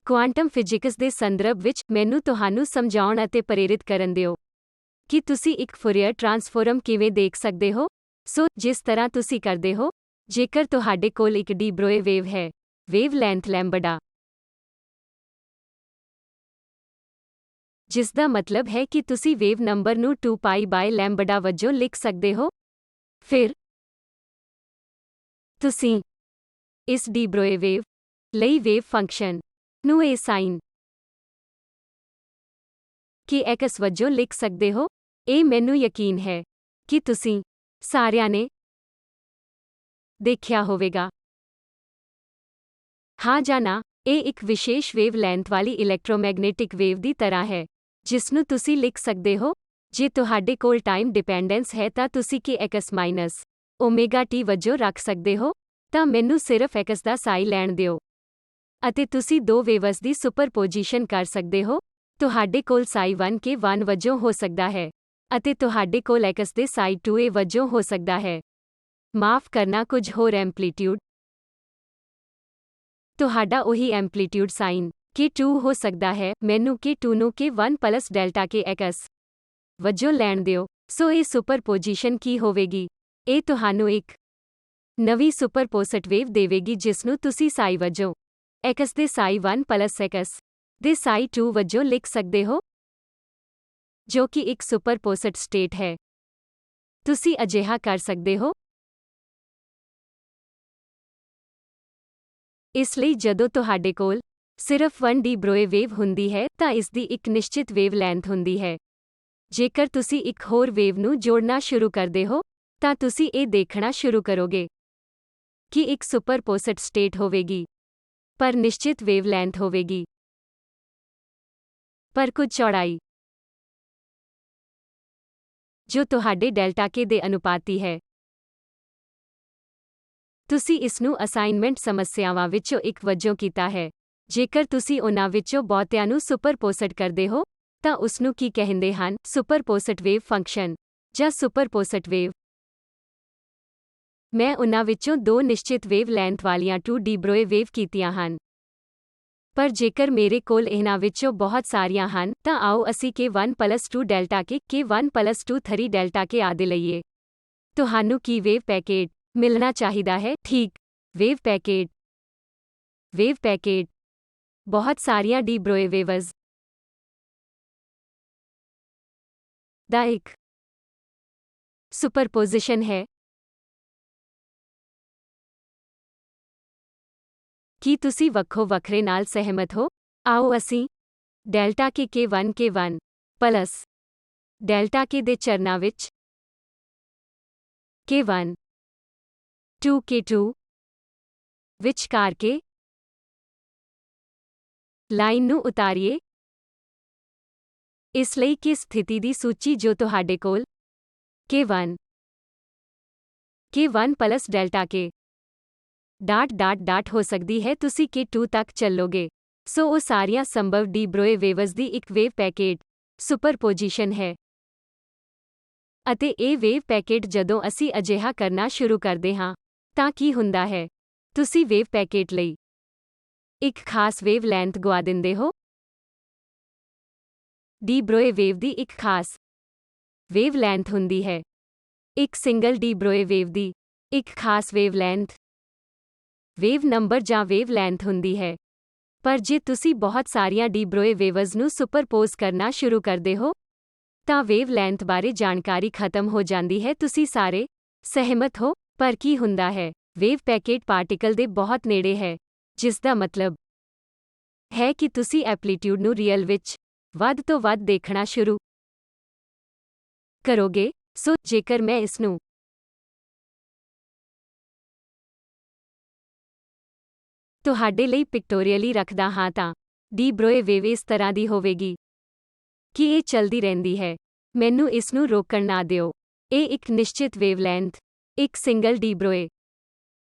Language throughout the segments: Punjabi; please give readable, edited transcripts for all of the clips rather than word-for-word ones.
ਕੁਆਂਟਮ ਫਿਜ਼ਿਕਸ ਦੇ ਸੰਦਰਭ ਵਿੱਚ ਮੈਨੂੰ ਤੁਹਾਨੂੰ ਸਮਝਾਉਣ ਅਤੇ ਪ੍ਰੇਰਿਤ ਕਰਨ ਦਿਓ ਕਿ ਤੁਸੀਂ ਇੱਕ ਫੋਰੀਅਰ ਟ੍ਰਾਂਸਫਾਰਮ ਕਿਵੇਂ ਦੇਖ ਸਕਦੇ ਹੋ। ਸੋ, ਜਿਸ ਤਰ੍ਹਾਂ ਤੁਸੀਂ ਕਰਦੇ ਹੋ, ਜੇਕਰ ਤੁਹਾਡੇ ਕੋਲ ਇੱਕ ਡੀ ਬਰੋਏ ਵੇਵ ਹੈ, ਵੇਵ ਲੈਂਥ ਲੈਂਬਡਾ, ਜਿਸ ਦਾ ਮਤਲਬ ਹੈ ਕਿ ਤੁਸੀਂ ਵੇਵ ਨੰਬਰ ਨੂੰ 2 ਪਾਈ ਬਾਈ ਲੈਂਬਡਾ ਵਜੋਂ ਲਿਖ ਸਕਦੇ ਹੋ। ਫਿਰ ਤੁਸੀਂ ਇਸ ਡੀ ਬਰੋਏ ਵੇਵ ਲਈ ਵੇਵ ਫੰਕਸ਼ਨ ਨੂੰ ਇਹ ਸਾਈਨ ਕਿ x ਵਜੋਂ ਲਿਖ ਸਕਦੇ ਹੋ। ਇਹ ਮੈਨੂੰ ਯਕੀਨ ਹੈ ਕਿ ਤੁਸੀਂ ਸਾਰਿਆਂ ਨੇ ਦੇਖਿਆ ਹੋਵੇਗਾ। ਹਾਂ ਜਾਂ ਨਾ, ਇਹ ਇੱਕ ਵਿਸ਼ੇਸ਼ ਵੇਵ ਲੈਂਥ ਵਾਲੀ ਇਲੈਕਟ੍ਰੋਮੈਗਨੈਟਿਕ ਵੇਵ ਦੀ ਤਰ੍ਹਾਂ ਹੈ, ਜਿਸ ਨੂੰ ਤੁਸੀਂ ਲਿਖ ਸਕਦੇ ਹੋ। ਜੇ ਤੁਹਾਡੇ ਕੋਲ ਟਾਈਮ ਡਿਪੈਂਡੈਂਸ ਹੈ ਤਾਂ ਤੁਸੀਂ ਕਿ x ਮਾਈਨਸ ਓਮੇਗਾ t ਵਜੋਂ ਰੱਖ ਸਕਦੇ ਹੋ। ਤਾਂ ਮੈਨੂੰ ਸਿਰਫ x ਦਾ ਸਾਈ ਲੈਣ ਦਿਓ ਅਤੇ ਤੁਸੀਂ ਦੋ ਵੇਵਸ ਦੀ ਸੁਪਰਪੋਜੀਸ਼ਨ ਕਰ ਸਕਦੇ ਹੋ। ਤੁਹਾਡੇ ਕੋਲ ਸਾਈ 1 ਕੇ 1 ਵਜੋਂ ਹੋ ਸਕਦਾ ਹੈ ਅਤੇ ਤੁਹਾਡੇ ਕੋਲ x ਦੇ ਸਾਈ 2a ਵਜੋਂ ਹੋ ਸਕਦਾ ਹੈ। ਮਾਫ ਕਰਨਾ, ਕੁਝ ਹੋਰ ਐਂਪਲੀਟਿਊਡ। ਤੁਹਾਡਾ ਉਹੀ ਐਂਪਲੀਟਿਊਡ ਸਾਈਨ k2 ਹੋ ਸਕਦਾ ਹੈ। ਮੈਨੂੰ k2 ਨੂੰ k1 ਪਲਸ ਡੈਲਟਾ ਕੇ x ਵਜੋਂ ਲੈਣ ਦਿਓ। ਸੋ ਇਹ ਸੁਪਰਪੋਜੀਸ਼ਨ ਕੀ ਹੋਵੇਗੀ? ਇਹ ਤੁਹਾਨੂੰ ਇੱਕ ਨਵੀਂ ਸੁਪਰਪੋਸਟ ਵੇਵ ਦੇਵੇਗੀ ਜਿਸ ਨੂੰ ਤੁਸੀਂ ਸਾਈ ਵਜੋਂ x ਦੇ ਸਾਈ 1 ਪਲਸ x ਦੇ ਸਾਈ 2 ਵਜੋਂ ਲਿਖ ਸਕਦੇ ਹੋ, ਜੋ ਕਿ ਇੱਕ ਸੁਪਰਪੋਸਟ ਸਟੇਟ ਹੈ। ਤੁਸੀਂ ਅਜਿਹਾ ਕਰ ਸਕਦੇ ਹੋ। ਇਸ ਲਈ ਜਦੋਂ ਤੁਹਾਡੇ ਕੋਲ ਸਿਰਫ 1 ਡੀ ਬਰੋਏ ਵੇਵ ਹੁੰਦੀ ਹੈ ਤਾਂ ਇਸ ਦੀ ਇੱਕ ਨਿਸ਼ਚਿਤ ਵੇਵ ਲੈਂਥ ਹੁੰਦੀ ਹੈ। ਜੇਕਰ ਤੁਸੀਂ ਇੱਕ ਹੋਰ ਵੇਵ ਨੂੰ ਜੋੜਨਾ ਸ਼ੁਰੂ ਕਰਦੇ ਹੋ, ਤਾਂ ਤੁਸੀਂ ਇਹ ਦੇਖਣਾ ਸ਼ੁਰੂ ਕਰੋਗੇ ਕਿ ਇੱਕ ਸੁਪਰਪੋਸਟ ਸਟੇਟ ਹੋਵੇਗੀ, ਪਰ ਨਿਸ਼ਚਿਤ ਵੇਵ ਲੈਂਥ ਹੋਵੇਗੀ, ਪਰ ਕੁਝ ਚੌੜਾਈ ਜੋ ਤੁਹਾਡੇ ਡੈਲਟਾ ਕੇ ਦੇ ਅਨੁਪਾਤੀ ਹੈ। ਤੁਸੀਂ ਇਸ ਨੂੰ ਅਸਾਈਨਮੈਂਟ ਸਮੱਸਿਆਵਾਂ ਵਿੱਚੋਂ ਇੱਕ ਵਜੋਂ ਕੀਤਾ ਹੈ। ਜੇਕਰ ਤੁਸੀਂ ਉਹਨਾਂ ਵਿੱਚੋਂ ਬਹੁਤਿਆਂ ਨੂੰ ਸੁਪਰਪੋਸਟ ਕਰਦੇ ਹੋ, ਤਾਂ ਉਸ ਨੂੰ ਕੀ ਕਹਿੰਦੇ ਹਨ? ਸੁਪਰਪੋਸਟ ਵੇਵ ਫੰਕਸ਼ਨ ਜਾਂ ਸੁਪਰਪੋਸਟ ਵੇਵ। ਮੈਂ ਉਹਨਾਂ ਵਿੱਚੋਂ ਦੋ ਨਿਸ਼ਚਿਤ ਵੇਵ ਲੈਂਥ ਵਾਲੀਆਂ 2 ਡੀ ਬਰੋਏ ਵੇਵ ਕੀਤੀਆਂ ਹਨ। ਪਰ ਜੇਕਰ ਮੇਰੇ ਕੋਲ ਇਹਨਾਂ ਵਿੱਚੋਂ ਬਹੁਤ ਸਾਰੀਆਂ ਹਨ, ਤਾਂ ਆਓ ਅਸੀਂ k1 ਪਲਸ 2 ਡੈਲਟਾ ਕੇ k1 ਪਲਸ 2 3 ਡੈਲਟਾ ਕੇ ਆਦਿ ਲਈਏ। ਤੁਹਾਨੂੰ ਕੀ ਵੇਵ ਪੈਕੇਟ ਮਿਲਣਾ ਚਾਹੀਦਾ ਹੈ? ਠੀਕ, ਵੇਵ ਪੈਕੇਟ। ਵੇਵ ਪੈਕੇਟ ਬਹੁਤ ਸਾਰੀਆਂ ਡੀ ਬਰੋਏ ਵੇਵਜ਼ ਦਾ ਇੱਕ ਸੁਪਰਪੋਜੀਸ਼ਨ ਹੈ। ਕੀ ਤੁਸੀਂ ਵੱਖੋ ਵੱਖਰੇ ਨਾਲ ਸਹਿਮਤ ਹੋ? ਆਓ ਅਸੀਂ ਡੈਲਟਾ ਕੇ k1 ਪਲਸ ਡੈਲਟਾ ਕੇ ਦੇ ਚਰਨਾਂ ਵਿੱਚ k1 2k2 ਵਿਚਕਾਰ ਕੇ ਲਾਈਨ ਨੂੰ ਉਤਾਰੀਏ। ਇਸ ਲਈ ਕਿ ਸਥਿਤੀ ਦੀ ਸੂਚੀ ਜੋ ਤੁਹਾਡੇ ਕੋਲ k1 ਪਲਸ ਡੈਲਟਾ ਕੇ ਹੋ ਸਕਦੀ ਹੈ, ਤੁਸੀਂ k2 ਤੱਕ ਚੱਲੋਗੇ। ਸੋ ਉਹ ਸਾਰੀਆਂ ਸੰਭਵ ਡੀ ਬਰੋਏ ਵੇਵਜ਼ ਦੀ ਇੱਕ ਵੇਵ ਪੈਕੇਟ ਸੁਪਰਪੋਜੀਸ਼ਨ ਹੈ। ਅਤੇ ਇਹ ਵੇਵ ਪੈਕੇਟ ਜਦੋਂ ਅਸੀਂ ਅਜਿਹਾ ਕਰਨਾ ਸ਼ੁਰੂ ਕਰਦੇ ਹਾਂ, ਤਾਂ ਕੀ ਹੁੰਦਾ ਹੈ? ਤੁਸੀਂ ਵੇਵ ਪੈਕੇਟ ਲਈ ਇੱਕ ਖਾਸ ਵੇਵ ਲੈਂਥ ਗੁਆ ਦਿੰਦੇ ਹੋ। ਡੀ ਬਰੋਏ ਵੇਵ ਦੀ ਇੱਕ ਖਾਸ ਵੇਵ ਲੈਂਥ ਹੁੰਦੀ ਹੈ। ਇੱਕ ਸਿੰਗਲ ਡੀ ਬਰੋਏ ਵੇਵ ਦੀ ਇੱਕ ਖਾਸ ਵੇਵ ਲੈਂਥ ਵੇਵ ਨੰਬਰ ਜਾਂ ਵੇਵ ਲੈਂਥ ਹੁੰਦੀ ਹੈ। ਪਰ ਜੇ ਤੁਸੀਂ ਬਹੁਤ ਸਾਰੀਆਂ ਡੀ ਬਰੋਏ ਵੇਵਜ਼ ਨੂੰ ਸੁਪਰਪੋਜ਼ ਕਰਨਾ ਸ਼ੁਰੂ ਕਰਦੇ ਹੋ, ਤਾਂ ਵੇਵ ਲੈਂਥ ਬਾਰੇ ਜਾਣਕਾਰੀ ਖਤਮ ਹੋ ਜਾਂਦੀ ਹੈ। ਤੁਸੀਂ ਸਾਰੇ ਸਹਿਮਤ ਹੋ? ਪਰ ਕੀ ਹੁੰਦਾ ਹੈ? ਵੇਵ ਪੈਕੇਟ ਪਾਰਟੀਕਲ ਦੇ ਬਹੁਤ ਨੇੜੇ ਹੈ, ਜਿਸ ਦਾ ਮਤਲਬ ਹੈ ਕਿ ਤੁਸੀਂ ਐਂਪਲੀਟਿਊਡ ਨੂੰ ਰੀਅਲ ਵਿੱਚ ਵੱਧ ਤੋਂ ਵੱਧ ਦੇਖਣਾ ਸ਼ੁਰੂ ਕਰੋਗੇ। ਸੋ, ਜੇਕਰ ਮੈਂ ਇਸ ਨੂੰ ਤੁਹਾਡੇ ਲਈ ਪਿਕਟੋਰੀਅਲੀ ਰੱਖਦਾ ਹਾਂ ਤਾਂ ਡੀ ਬਰੋਏ ਵੇਵ ਇਸ ਤਰ੍ਹਾਂ ਦੀ ਹੋਵੇਗੀ ਕਿ ਇਹ ਚੱਲਦੀ ਰਹਿੰਦੀ ਹੈ। ਮੈਨੂੰ ਇਸ ਨੂੰ ਰੋਕਣ ਨਾ ਦਿਓ। ਇਹ ਇੱਕ ਨਿਸ਼ਚਿਤ ਵੇਵ ਲੈਂਥ ਇੱਕ ਸਿੰਗਲ ਡੀ ਬਰੋਏ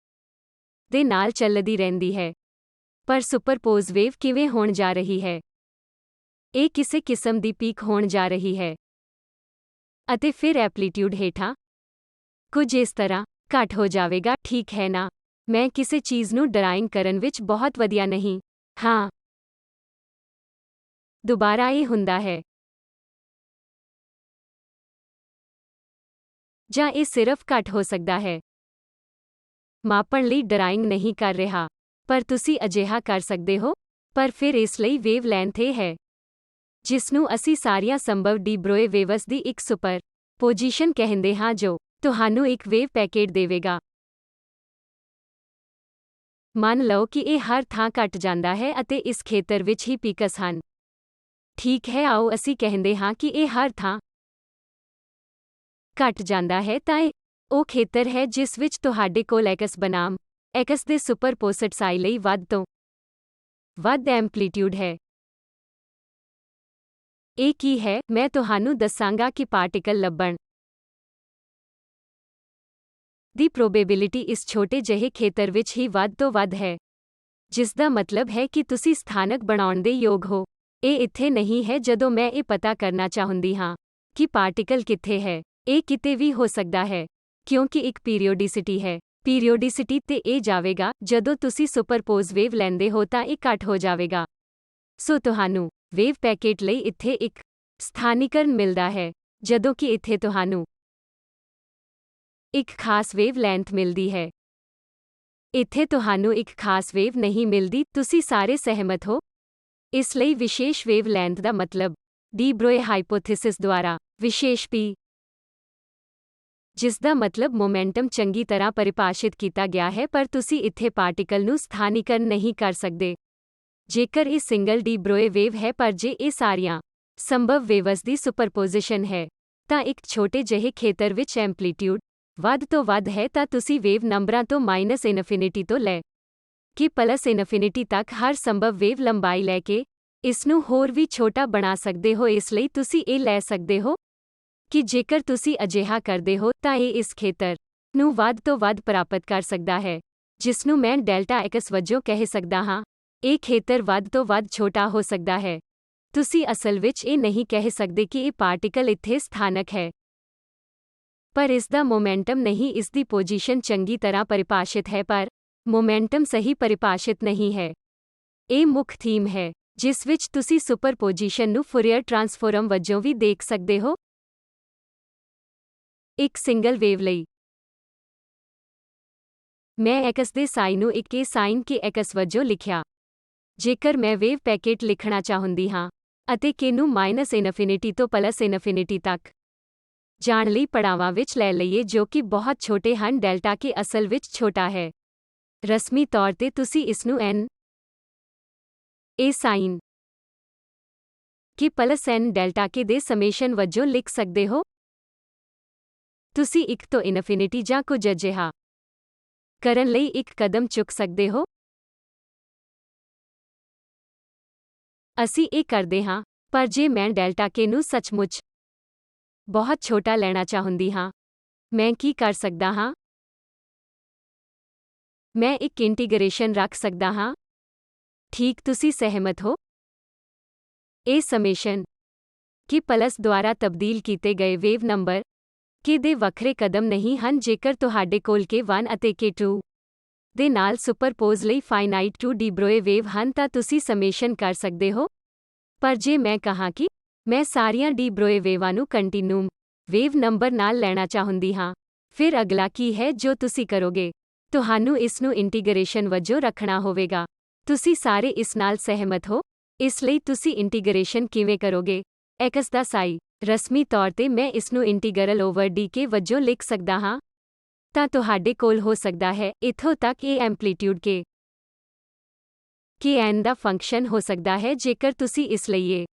ਦੇ ਨਾਲ ਚੱਲਦੀ ਰਹਿੰਦੀ ਹੈ। ਪਰ ਸੁਪਰਪੋਜ਼ ਵੇਵ ਕਿਵੇਂ ਹੋਣ ਜਾ ਰਹੀ ਹੈ? ਇਹ ਕਿਸੇ ਕਿਸਮ ਦੀ ਪੀਕ ਹੋਣ ਜਾ ਰਹੀ ਹੈ ਅਤੇ ਫਿਰ ਐਂਪਲੀਟਿਊਡ ਹੇਠਾਂ ਕੁਝ ਇਸ ਤਰ੍ਹਾਂ ਘੱਟ ਹੋ ਜਾਵੇਗਾ, ਠੀਕ ਹੈ ਨਾ? ਮੈਂ ਕਿਸੇ ਚੀਜ਼ ਨੂੰ ਡਰਾਇੰਗ ਕਰਨ ਵਿੱਚ ਬਹੁਤ ਵਧੀਆ ਨਹੀਂ ਹਾਂ। ਦੁਬਾਰਾ ਇਹ ਹੁੰਦਾ ਹੈ ਜਾਂ ਇਹ ਸਿਰਫ ਘੱਟ ਹੋ ਸਕਦਾ ਹੈ। ਮਾਪਣ ਲਈ ਡਰਾਇੰਗ ਨਹੀਂ ਕਰ ਰਿਹਾ, ਪਰ ਤੁਸੀਂ ਅਜਿਹਾ ਕਰ ਸਕਦੇ ਹੋ। ਪਰ ਫਿਰ ਇਸ ਲਈ ਵੇਵਲੈਂਥ ਇਹ ਹੈ ਜਿਸ ਨੂੰ ਅਸੀਂ ਸਾਰੀਆਂ ਸੰਭਵ ਡੀ ਬਰੋਏ ਵੇਵਸ ਦੀ ਇੱਕ ਸੁਪਰ ਪੋਜੀਸ਼ਨ ਕਹਿੰਦੇ ਹਾਂ ਜੋ ਤੁਹਾਨੂੰ ਇੱਕ ਵੇਵ ਪੈਕੇਟ ਦੇਵੇਗਾ। ਮੰਨ ਲਓ ਕਿ ਇਹ ਹਰ ਥਾਂ ਘਟ ਜਾਂਦਾ ਹੈ ਅਤੇ ਇਸ ਖੇਤਰ ਵਿੱਚ ਹੀ ਪੀਕਸ ਹਨ। ਠੀਕ ਹੈ, ਆਓ ਅਸੀਂ ਕਹਿੰਦੇ ਹਾਂ ਕਿ ਇਹ ਹਰ ਥਾਂ ਘਟ ਜਾਂਦਾ ਹੈ ਤਾਂ ਇਹ ਉਹ ਖੇਤਰ ਹੈ ਜਿਸ ਵਿੱਚ ਤੁਹਾਡੇ ਕੋਲ ਐਕਸ ਬਨਾਮ ਐਕਸ ਦੇ ਸੁਪਰਪੋਜ਼ਡ ਸਾਈ ਲਈ ਵੱਧ ਤੋਂ ਵੱਧ ਐਂਪਲੀਟਿਊਡ ਹੈ। ਇਹ ਕੀ ਹੈ? ਮੈਂ ਤੁਹਾਨੂੰ ਦੱਸਾਂਗਾ ਕਿ ਪਾਰਟਿਕਲ ਲੱਭਣ ਦੀ ਪ੍ਰੋਬੇਬਿਲਿਟੀ ਇਸ ਛੋਟੇ ਜਿਹੇ ਖੇਤਰ ਵਿੱਚ ਹੀ ਵੱਧ ਤੋਂ ਵੱਧ ਹੈ, ਜਿਸ ਦਾ ਮਤਲਬ ਹੈ ਕਿ ਤੁਸੀਂ ਸਥਾਨਕ ਬਣਾਉਣ ਦੇ ਯੋਗ ਹੋ। ਇਹ ਇੱਥੇ ਨਹੀਂ ਹੈ ਜਦੋਂ ਮੈਂ ਇਹ ਪਤਾ ਕਰਨਾ ਚਾਹੁੰਦੀ ਹਾਂ ਕਿ ਪਾਰਟਿਕਲ ਕਿੱਥੇ ਹੈ। ਇਹ ਕਿਤੇ ਵੀ ਹੋ ਸਕਦਾ ਹੈ ਕਿਉਂਕਿ ਇੱਕ ਪੀਰੀਓਡਿਸਿਟੀ ਹੈ। ਪੀਰੀਓਡਿਸਿਟੀ ਤੇ ਇਹ ਜਾਵੇਗਾ ਜਦੋਂ ਤੁਸੀਂ ਸੁਪਰਪੋਜ਼ ਵੇਵ ਲੈਂਦੇ ਹੋ ਤਾਂ ਇਹ ਘੱਟ ਹੋ ਜਾਵੇਗਾ। ਸੋ ਤੁਹਾਨੂੰ ਵੇਵ ਪੈਕੇਟ ਲਈ ਇੱਥੇ ਇੱਕ ਸਥਾਨੀਕਰਨ ਮਿਲਦਾ ਹੈ, ਜਦੋਂ ਕਿ ਇੱਥੇ ਤੁਹਾਨੂੰ ਇੱਕ ਖਾਸ ਵੇਵ ਲੈਂਥ ਮਿਲਦੀ ਹੈ। ਇੱਥੇ ਤੁਹਾਨੂੰ ਇੱਕ ਖਾਸ ਵੇਵ ਨਹੀਂ ਮਿਲਦੀ। ਤੁਸੀਂ ਸਾਰੇ ਸਹਿਮਤ ਹੋ? ਇਸ ਲਈ ਵਿਸ਼ੇਸ਼ ਵੇਵ ਲੈਂਥ ਦਾ ਮਤਲਬ ਡੀ ਬਰੋਏ ਹਾਈਪੋਥੀਸਿਸ ਦੁਆਰਾ ਵਿਸ਼ੇਸ਼ ਪੀ, ਜਿਸ ਦਾ ਮਤਲਬ ਮੋਮੈਂਟਮ ਚੰਗੀ ਤਰ੍ਹਾਂ ਪਰਿਭਾਸ਼ਿਤ ਕੀਤਾ ਗਿਆ ਹੈ, ਪਰ ਤੁਸੀਂ ਇੱਥੇ ਪਾਰਟਿਕਲ ਨੂੰ ਸਥਾਨੀਕਰਨ ਨਹੀਂ ਕਰ ਸਕਦੇ। ਜੇਕਰ ਇਹ ਸਿੰਗਲ ਡੀ ਬਰੋਏ ਵੇਵ ਹੈ ਪਰ ਜੇ ਇਹ ਸਾਰੀਆਂ ਸੰਭਵ ਵੇਵਸ ਦੀ ਸੁਪਰਪੋਜੀਸ਼ਨ ਹੈ, ਤਾਂ ਇੱਕ ਛੋਟੇ ਜਿਹੇ ਖੇਤਰ ਵਿੱਚ ਐਂਪਲੀਟਿਊਡ ਵੱਧ ਤੋਂ ਵੱਧ ਹੈ ਤਾਂ ਤੁਸੀਂ ਵੇਵ ਨੰਬਰਾਂ ਤੋਂ -ਇਨਫਿਨਿਟੀ ਤੋਂ ਲੈ ਕੇ +ਇਨਫਿਨਿਟੀ ਤੱਕ ਹਰ ਸੰਭਵ ਵੇਵ ਲੰਬਾਈ ਲੈ ਕੇ ਇਸ ਨੂੰ ਹੋਰ ਵੀ ਛੋਟਾ ਬਣਾ ਸਕਦੇ ਹੋ। ਇਸ ਲਈ ਤੁਸੀਂ ਇਹ ਲੈ ਸਕਦੇ ਹੋ ਕਿ ਜੇਕਰ ਤੁਸੀਂ ਅਜਿਹਾ ਕਰਦੇ ਹੋ ਤਾਂ ਇਹ ਇਸ ਖੇਤਰ ਨੂੰ ਵੱਧ ਤੋਂ ਵੱਧ ਪ੍ਰਾਪਤ ਕਰ ਸਕਦਾ ਹੈ, ਜਿਸ ਨੂੰ ਮੈਂ ਡੈਲਟਾ ਐਕਸ ਵਜੋਂ ਕਹਿ ਸਕਦਾ ਹਾਂ। ਇਹ ਖੇਤਰ ਵੱਧ ਤੋਂ ਵੱਧ ਛੋਟਾ ਹੋ ਸਕਦਾ ਹੈ। ਤੁਸੀਂ ਅਸਲ ਵਿੱਚ ਇਹ ਨਹੀਂ ਕਹਿ ਸਕਦੇ ਕਿ ਇਹ ਪਾਰਟਿਕਲ ਇੱਥੇ ਸਥਾਨਕ ਹੈ, ਪਰ ਇਸ ਦਾ ਮੋਮੈਂਟਮ ਨਹੀਂ। ਇਸ ਦੀ ਪੋਜੀਸ਼ਨ ਚੰਗੀ ਤਰ੍ਹਾਂ ਪਰਿਭਾਸ਼ਿਤ ਹੈ ਪਰ ਮੋਮੈਂਟਮ ਸਹੀ ਪਰਿਭਾਸ਼ਿਤ ਨਹੀਂ ਹੈ। ਇਹ ਮੁੱਖ ਥੀਮ ਹੈ ਜਿਸ ਵਿੱਚ ਤੁਸੀਂ ਸੁਪਰਪੋਜੀਸ਼ਨ ਨੂੰ ਫੋਰੀਅਰ ਟ੍ਰਾਂਸਫਾਰਮ ਵਜੋਂ ਵੀ ਦੇਖ ਸਕਦੇ ਹੋ। ਇੱਕ ਸਿੰਗਲ ਵੇਵ ਲਈ ਮੈਂ ਐਕਸ ਦੇ ਸਾਈਨ ਨੂੰ ਇੱਕ ਸਾਈਨ ਕੇ ਐਕਸ ਵਜੋਂ ਲਿਖਿਆ। ਜੇਕਰ ਮੈਂ ਵੇਵ ਪੈਕੇਟ ਲਿਖਣਾ ਚਾਹੁੰਦੀ ਹਾਂ ਅਤੇ ਕੇ ਨੂੰ -ਇਨਫਿਨਿਟੀ ਤੋਂ +ਇਨਫਿਨਿਟੀ ਤੱਕ ਜਾਣ ਲਈ ਪੜਾਵਾਂ ਵਿੱਚ ਲੈ ਲਈਏ ਜੋ ਕਿ ਬਹੁਤ ਛੋਟੇ ਹਨ, ਡੈਲਟਾ ਕੇ ਅਸਲ ਵਿੱਚ ਛੋਟਾ ਹੈ। ਰਸਮੀ ਤੌਰ ਤੇ ਤੁਸੀਂ ਇਸ ਨੂੰ n ਸਾਈਨ ਕੇ +n ਡੈਲਟਾ ਕੇ ਦੇ ਸਮੇਸ਼ਨ ਵਜੋਂ ਲਿਖ ਸਕਦੇ ਹੋ। ਤੁਸੀਂ 1 ਤੋਂ ਇਨਫਿਨਿਟੀ ਜਾਂ ਕੁਝ ਅਜਿਹਾ ਕਰਨ ਲਈ ਇੱਕ ਕਦਮ ਚੁੱਕ ਸਕਦੇ ਹੋ। ਅਸੀਂ ਇਹ ਕਰਦੇ ਹਾਂ, ਪਰ ਜੇ ਮੈਂ ਡੈਲਟਾ ਕੇ ਨੂੰ ਸੱਚਮੁੱਚ ਬਹੁਤ ਛੋਟਾ ਲੈਣਾ ਚਾਹੁੰਦੀ ਹਾਂ, ਮੈਂ ਕੀ ਕਰ ਸਕਦਾ ਹਾਂ? ਮੈਂ ਇੱਕ ਇੰਟੀਗਰੇਸ਼ਨ ਰੱਖ ਸਕਦਾ ਹਾਂ। ਠੀਕ, ਤੁਸੀਂ ਸਹਿਮਤ ਹੋ? ਇਹ ਸਮੇਸ਼ਨ ਕੇ ਪਲਸ ਦੁਆਰਾ ਤਬਦੀਲ ਕੀਤੇ ਗਏ ਵੇਵ ਨੰਬਰ ਕੇ ਦੇ ਵੱਖਰੇ ਕਦਮ ਨਹੀਂ ਹਨ। ਜੇਕਰ ਤੁਹਾਡੇ ਕੋਲ K1 ਅਤੇ K2 ਦੇ ਨਾਲ ਸੁਪਰਪੋਜ਼ ਲਈ ਫਾਈਨਾਈਟ 2 ਡੀ ਬਰੋਏ ਵੇਵ ਹਨ ਤਾਂ ਤੁਸੀਂ ਸਮੇਸ਼ਨ ਕਰ ਸਕਦੇ ਹੋ। ਪਰ ਜੇ ਮੈਂ ਕਹਾਂ ਕਿ ਮੈਂ ਸਾਰੀਆਂ ਡੀ ਬਰੋਏ ਵੇਵਾਂ ਨੂੰ ਕੰਟੀਨਿਊਮ ਵੇਵ ਨੰਬਰ ਨਾਲ ਲੈਣਾ ਚਾਹੁੰਦੀ ਹਾਂ, ਫਿਰ ਅਗਲਾ ਕੀ ਹੈ ਜੋ ਤੁਸੀਂ ਕਰੋਗੇ? ਤੁਹਾਨੂੰ ਇਸ ਨੂੰ ਇੰਟੀਗਰੇਸ਼ਨ ਵਜੋਂ ਰੱਖਣਾ ਹੋਵੇਗਾ। ਤੁਸੀਂ ਸਾਰੇ ਇਸ ਨਾਲ ਸਹਿਮਤ ਹੋ? ਇਸ ਲਈ ਤੁਸੀਂ ਇੰਟੀਗਰੇਸ਼ਨ ਕਿਵੇਂ ਕਰੋਗੇ? ਐਕਸ ਦਾ ਸਾਈ ਰਸਮੀ ਤੌਰ ਤੇ ਮੈਂ ਇਸ ਨੂੰ ਇੰਟੀਗਰਲ ਓਵਰ ਡੀ ਕੇ ਵਜੋਂ ਲਿਖ ਸਕਦਾ ਹਾਂ। ਤਾਂ ਤੁਹਾਡੇ ਕੋਲ ਹੋ ਸਕਦਾ ਹੈ ਇੱਥੋਂ ਤੱਕ ਇਹ ਐਂਪਲੀਟਿਊਡ ਕੇ n ਦਾ ਫੰਕਸ਼ਨ ਹੋ ਸਕਦਾ ਹੈ ਜੇਕਰ ਤੁਸੀਂ ਇਸ ਲਈ ਇਹ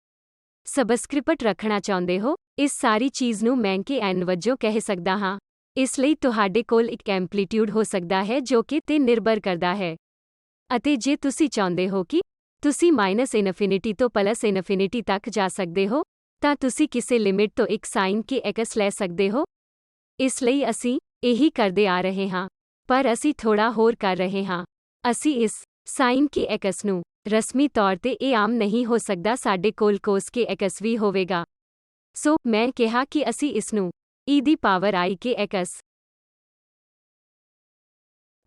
ਸਬਸਕ੍ਰਿਪਟ ਰੱਖਣਾ ਚਾਹੁੰਦੇ ਹੋ। ਇਸ ਸਾਰੀ ਚੀਜ਼ ਨੂੰ ਮੈਂ n ਵਜੋਂ ਕਹਿ ਸਕਦਾ ਹਾਂ। ਇਸ ਲਈ ਤੁਹਾਡੇ ਕੋਲ ਇੱਕ ਐਂਪਲੀਟਿਊਡ ਹੋ ਸਕਦਾ ਹੈ ਜੋ ਕਿ ਤੇ ਨਿਰਭਰ ਕਰਦਾ ਹੈ। ਅਤੇ ਜੇ ਤੁਸੀਂ ਚਾਹੁੰਦੇ ਹੋ ਕਿ ਤੁਸੀਂ -ਇਨਫਿਨਿਟੀ ਤੋਂ +ਇਨਫਿਨਿਟੀ ਤੱਕ ਜਾ ਸਕਦੇ ਹੋ, ਤਾਂ ਤੁਸੀਂ ਕਿਸੇ ਲਿਮਿਟ ਤੋਂ ਇੱਕ ਸਾਈਨ ਕੇ ਐਕਸ ਲੈ ਸਕਦੇ ਹੋ। ਇਸ ਲਈ ਅਸੀਂ ਇਹੀ ਕਰਦੇ ਆ ਰਹੇ ਹਾਂ, ਪਰ ਅਸੀਂ ਥੋੜਾ ਹੋਰ ਕਰ ਰਹੇ ਹਾਂ। ਅਸੀਂ ਇਸ ਸਾਈਨ ਕੇ ਐਕਸ ਨੂੰ ਰਸਮੀ ਤੌਰ ਤੇ ਇਹ ਆਮ ਨਹੀਂ ਹੋ ਸਕਦਾ, ਸਾਡੇ ਕੋਲ ਕੋਸ ਕੇ ਐਕਸ ਵੀ ਹੋਵੇਗਾ। ਸੋ ਮੈਂ ਕਿਹਾ ਕਿ ਅਸੀਂ ਇਸ ਨੂੰ e the power i K X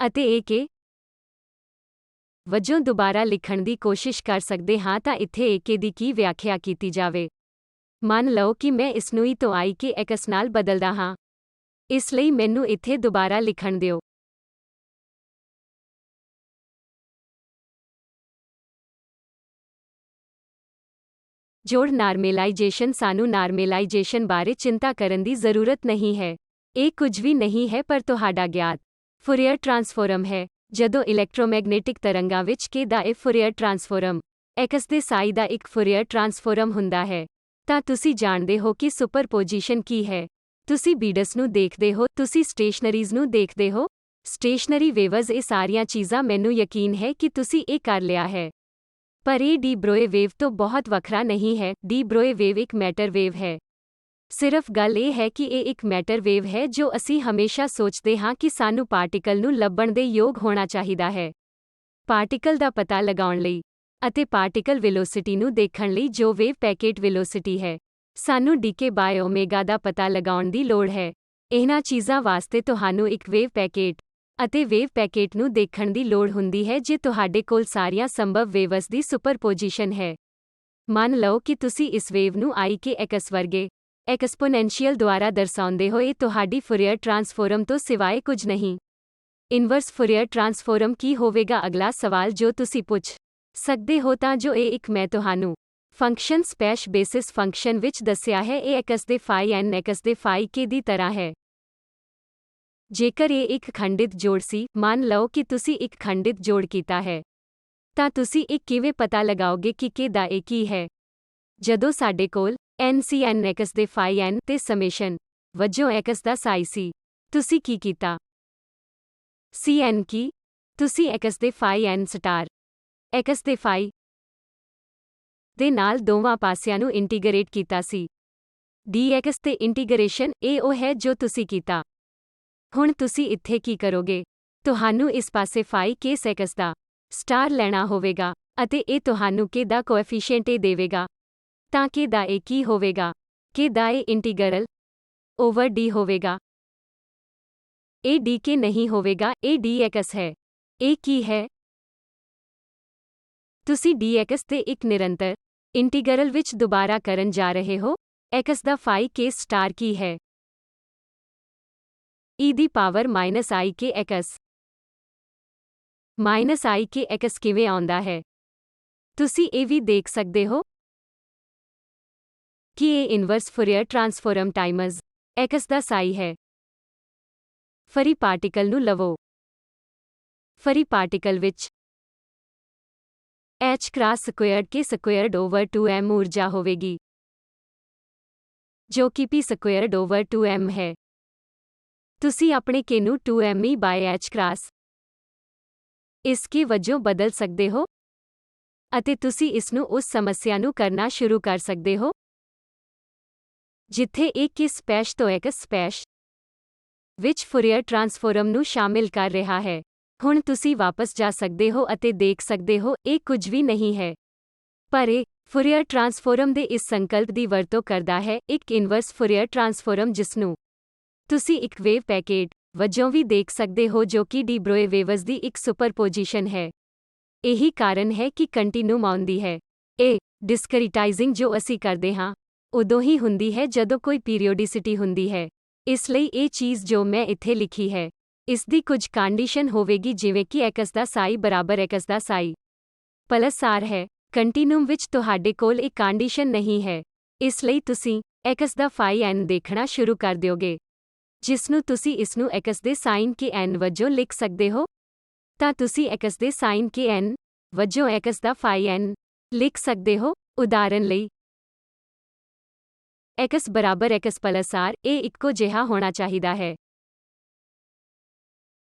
ਅਤੇ a ਕੇ ਵਜੋਂ ਦੁਬਾਰਾ ਲਿਖਣ ਦੀ ਕੋਸ਼ਿਸ਼ ਕਰ ਸਕਦੇ ਹਾਂ ਤਾਂ ਇੱਥੇ AK ਦੀ ਕੀ ਵਿਆਖਿਆ ਕੀਤੀ ਜਾਵੇ। ਮੰਨ ਲਓ ਕਿ ਮੈਂ ਇਸ ਨੂੰ E ਤੋਂ IKX ਨਾਲ ਬਦਲਦਾ ਹਾਂ। ਇਸ ਲਈ ਮੈਨੂੰ ਇੱਥੇ ਦੁਬਾਰਾ ਲਿਖਣ ਦਿਓ। ਜੋੜ ਨਾਰਮੇਲਾਈਜੇਸ਼ਨ। ਸਾਨੂੰ ਨਾਰਮੇਲਾਈਜੇਸ਼ਨ ਬਾਰੇ ਚਿੰਤਾ ਕਰਨ ਦੀ ਜ਼ਰੂਰਤ ਨਹੀਂ ਹੈ। ਇਹ ਕੁਝ ਵੀ ਨਹੀਂ ਹੈ ਪਰ ਤੁਹਾਡਾ ਗਿਆਤ ਫੋਰੀਅਰ ਟਰਾਂਸਫਾਰਮ ਹੈ। ਜਦੋਂ ਇਲੈਕਟ੍ਰੋਮੈਗਨੈਟਿਕ ਤਰੰਗਾਂ ਵਿੱਚ K ਦਾ ਇਹ ਫੋਰੀਅਰ ਟਰਾਂਸਫਾਰਮ X ਦੇ ਸਾਈ ਦਾ ਇੱਕ ਫੋਰੀਅਰ ਟਰਾਂਸਫਾਰਮ ਹੁੰਦਾ ਹੈ, ਤਾਂ ਤੁਸੀਂ ਜਾਣਦੇ ਹੋ ਕਿ ਸੁਪਰਪੋਜੀਸ਼ਨ ਕੀ ਹੈ। ਤੁਸੀਂ ਬੀਡਸ ਨੂੰ ਦੇਖਦੇ ਹੋ, ਤੁਸੀਂ ਸਟੇਸ਼ਨਰੀਜ਼ ਨੂੰ ਦੇਖਦੇ ਹੋ, ਸਟੇਸ਼ਨਰੀ ਵੇਵਜ਼, ਇਹ ਸਾਰੀਆਂ ਚੀਜ਼ਾਂ। ਮੈਨੂੰ ਯਕੀਨ ਹੈ ਕਿ ਤੁਸੀਂ ਇਹ ਕਰ ਲਿਆ ਹੈ। ਪਰ ਇਹ ਡੀ ਬਰੋਏ ਵੇਵ ਤੋਂ ਬਹੁਤ ਵੱਖਰਾ ਨਹੀਂ ਹੈ। ਡੀ ਬਰੋਏ ਵੇਵ ਇੱਕ ਮੈਟਰ ਵੇਵ ਹੈ। ਸਿਰਫ ਗੱਲ ਇਹ ਹੈ ਕਿ ਇਹ ਇੱਕ ਮੈਟਰ ਵੇਵ ਹੈ ਜੋ ਅਸੀਂ ਹਮੇਸ਼ਾ ਸੋਚਦੇ ਹਾਂ ਕਿ ਸਾਨੂੰ ਪਾਰਟੀਕਲ ਨੂੰ ਲੱਭਣ ਦੇ ਯੋਗ ਹੋਣਾ ਚਾਹੀਦਾ ਹੈ। ਪਾਰਟੀਕਲ ਦਾ ਪਤਾ ਲਗਾਉਣ ਲਈ ਅਤੇ ਪਾਰਟੀਕਲ ਵੈਲੋਸਿਟੀ ਨੂੰ ਦੇਖਣ ਲਈ ਜੋ ਵੇਵ ਪੈਕੇਟ ਵੈਲੋਸਿਟੀ ਹੈ, ਸਾਨੂੰ ਡੀਕੇ ਬਾਏ ਓਮੇਗਾ ਦਾ ਪਤਾ ਲਗਾਉਣ ਦੀ ਲੋੜ ਹੈ। ਇਹਨਾਂ ਚੀਜ਼ਾਂ ਵਾਸਤੇ ਤੁਹਾਨੂੰ ਇੱਕ ਵੇਵ ਪੈਕੇਟ ਅਤੇ ਵੇਵ ਪੈਕੇਟ ਨੂੰ ਦੇਖਣ ਦੀ ਲੋੜ ਹੁੰਦੀ ਹੈ ਜੇ ਤੁਹਾਡੇ ਕੋਲ ਸਾਰੀਆਂ ਸੰਭਵ ਵੇਵਜ਼ ਦੀ ਸੁਪਰਪੋਜੀਸ਼ਨ ਹੈ। ਮੰਨ ਲਓ ਕਿ ਤੁਸੀਂ ਇਸ ਵੇਵ ਨੂੰ IKX ਵਰਗੇ ਐਕਸਪੋਨੈਂਸ਼ੀਅਲ ਦੁਆਰਾ ਦਰਸਾਉਂਦੇ ਹੋ। ਇਹ ਤੁਹਾਡੀ ਫੋਰੀਅਰ ਟਰਾਂਸਫਾਰਮ ਤੋਂ ਸਿਵਾਏ ਕੁਝ ਨਹੀਂ। ਇਨਵਰਸ ਫੋਰੀਅਰ ਟਰਾਂਸਫਾਰਮ ਕੀ ਹੋਵੇਗਾ? ਅਗਲਾ ਸਵਾਲ ਜੋ ਤੁਸੀਂ ਪੁੱਛ ਸਕਦੇ ਹੋ ਤਾਂ ਜੋ ਇਹ ਇੱਕ ਮੈਂ ਤੁਹਾਨੂੰ ਫੰਕਸ਼ਨ ਸਪੈਸ਼ ਬੇਸਿਸ ਫੰਕਸ਼ਨ ਵਿੱਚ ਦੱਸਿਆ ਹੈ, ਇਹ x ਦੇ ਫਾਈ n x ਦੇ ਫਾਈ k ਦੀ ਤਰ੍ਹਾਂ ਹੈ। ਜੇਕਰ ਇਹ ਇੱਕ ਖੰਡਿਤ ਜੋੜ ਸੀ, ਮੰਨ ਲਓ ਕਿ ਤੁਸੀਂ ਇੱਕ ਖੰਡਿਤ ਜੋੜ ਕੀਤਾ ਹੈ, ਤਾਂ ਤੁਸੀਂ ਇਹ ਕਿਵੇਂ ਪਤਾ ਲਗਾਓਗੇ ਕਿ k ਦਾ ਇਹ ਕੀ ਹੈ? ਜਦੋਂ ਸਾਡੇ ਕੋਲ n ਸੀ n x ਦੇ ਫਾਈ n ਤੇ ਸਮੇਸ਼ਨ ਵਜੋਂ x ਦਾ ਸਾਈ ਸੀ, ਤੁਸੀਂ ਕੀ ਕੀਤਾ? Cn ਕੀ? ਤੁਸੀਂ x ਦੇ ਫਾਈ n ਸਟਾਰ x ਦੇ ਫਾਈ ਦੇ ਨਾਲ ਦੋਵਾਂ ਪਾਸਿਆਂ ਨੂੰ ਇੰਟੀਗਰੇਟ ਕੀਤਾ ਸੀ। dx ਤੇ ਇੰਟੀਗਰੇਸ਼ਨ, ਇਹ ਉਹ ਹੈ ਜੋ ਤੁਸੀਂ ਕੀਤਾ। ਹੁਣ ਤੁਸੀਂ ਇੱਥੇ ਕੀ ਕਰੋਗੇ? ਤੁਹਾਨੂੰ ਇਸ ਪਾਸੇ ਫਾਈ k x ਦਾ ਸਟਾਰ ਲੈਣਾ ਹੋਵੇਗਾ ਅਤੇ ਇਹ ਤੁਹਾਨੂੰ k ਦਾ ਕੋਐਫੀਸ਼ੀਐਂਟ ਇਹ ਦੇਵੇਗਾ। ਤਾਂ k ਦਾ ਇਹ ਕੀ ਹੋਵੇਗਾ? k ਦਾ ਇਹ ਇੰਟੀਗਰਲ ਓਵਰ d ਹੋਵੇਗਾ। ਇਹ dk ਨਹੀਂ ਹੋਵੇਗਾ, ਇਹ dx ਹੈ। ਇਹ ਕੀ ਹੈ? ਤੁਸੀਂ dx ਤੇ ਇੱਕ ਨਿਰੰਤਰ ਇੰਟੀਗਰਲ ਵਿੱਚ ਦੁਬਾਰਾ ਕਰਨ ਜਾ ਰਹੇ ਹੋ। x ਦਾ ਫਾਈ k ਸਟਾਰ ਕੀ ਹੈ? e ਦੀ ਪਾਵਰ -ikx। -ikx ਕਿਵੇਂ ਆਉਂਦਾ ਹੈ? ਤੁਸੀਂ ਇਹ ਵੀ ਦੇਖ ਸਕਦੇ ਹੋ ਕਿ ਇਹ inverse Fourier transform times x ਦਾ ਸਾਈ ਹੈ। ਫਰੀ ਪਾਰਟੀਕਲ ਨੂੰ ਲਵੋ। ਫਰੀ ਪਾਰਟੀਕਲ ਵਿੱਚ h cross squared k squared over 2m ਊਰਜਾ ਹੋਵੇਗੀ, ਜੋ ਕਿ p ਸਕੁਏਅਰਡ ਓਵਰ 2m ਹੈ। ਤੁਸੀਂ ਆਪਣੇ k ਨੂੰ 2me ਬਾਏ h ਕ੍ਰਾਸ ਇਸ k ਵਜੋਂ ਬਦਲ ਸਕਦੇ ਹੋ ਅਤੇ ਤੁਸੀਂ ਇਸ ਨੂੰ ਉਸ ਸਮੱਸਿਆ ਨੂੰ ਕਰਨਾ ਸ਼ੁਰੂ ਕਰ ਸਕਦੇ ਹੋ ਜਿੱਥੇ ਇਹ k ਸਪੈਸ਼ ਤੋਂ x ਸਪੈਸ਼ ਵਿੱਚ ਫੋਰੀਅਰ ਟਰਾਂਸਫਾਰਮ ਨੂੰ ਸ਼ਾਮਿਲ ਕਰ ਰਿਹਾ ਹੈ। ਹੁਣ ਤੁਸੀਂ ਵਾਪਸ ਜਾ ਸਕਦੇ ਹੋ ਅਤੇ ਦੇਖ ਸਕਦੇ ਹੋ ਇਹ ਕੁਝ ਵੀ ਨਹੀਂ ਹੈ, ਪਰ ਇਹ ਫੋਰੀਅਰ ਟਰਾਂਸਫਾਰਮ ਦੇ ਇਸ ਸੰਕਲਪ ਦੀ ਵਰਤੋਂ ਕਰਦਾ ਹੈ, ਇੱਕ ਇਨਵਰਸ ਫੋਰੀਅਰ ਟਰਾਂਸਫਾਰਮ ਜਿਸਨੂੰ ਤੁਸੀਂ ਇੱਕ ਵੇਵ ਪੈਕੇਟ ਵਜੋਂ ਵੀ ਦੇਖ ਸਕਦੇ ਹੋ ਜੋ ਕਿ ਡੀ ਬਰੋਏ ਵੇਵਜ਼ ਦੀ ਇੱਕ ਸੁਪਰਪੋਜੀਸ਼ਨ ਹੈ। ਇਹੀ ਕਾਰਨ ਹੈ ਕਿ ਕੰਟੀਨਿਊਮ ਆਉਂਦੀ ਹੈ। ਇਹ ਡਿਸਕ੍ਰੀਟਾਈਜ਼ਿੰਗ ਜੋ ਅਸੀਂ ਕਰਦੇ ਹਾਂ ਉਦੋਂ ਹੀ ਹੁੰਦੀ ਹੈ ਜਦੋਂ ਕੋਈ ਪੀਰੀਓਡਿਸਿਟੀ ਹੁੰਦੀ ਹੈ। ਇਸ ਲਈ ਇਹ ਚੀਜ਼ ਜੋ ਮੈਂ ਇੱਥੇ ਲਿਖੀ ਹੈ, ਇਸ ਦੀ ਕੁਝ ਕੰਡੀਸ਼ਨ ਹੋਵੇਗੀ ਜਿਵੇਂ ਕਿ x ਦਾ ਸਾਈ ਬਰਾਬਰ x ਦਾ ਸਾਈ ਪਲੱਸ r ਹੈ। ਕੰਟੀਨਿਊਮ ਵਿੱਚ ਤੁਹਾਡੇ ਕੋਲ ਇਹ ਕੰਡੀਸ਼ਨ ਨਹੀਂ ਹੈ, ਇਸ ਲਈ ਤੁਸੀਂ x ਦਾ ਫਾਈ n ਦੇਖਣਾ ਸ਼ੁਰੂ ਕਰ ਦਿਓਗੇ, ਜਿਸ ਨੂੰ ਤੁਸੀਂ ਇਸ ਨੂੰ x ਦੇ ਸਾਈਨ k n ਵਜੋਂ ਲਿਖ ਸਕਦੇ ਹੋ। ਤਾਂ ਤੁਸੀਂ x ਦੇ ਸਾਈਨ k n ਵਜੋਂ x ਦਾ ਫਾਈ n ਲਿਖ ਸਕਦੇ ਹੋ। ਉਦਾਹਰਨ ਲਈ x ਬਰਾਬਰ x ਪਲੱਸ r, ਇਹ ਇੱਕੋ ਜਿਹਾ ਹੋਣਾ ਚਾਹੀਦਾ ਹੈ।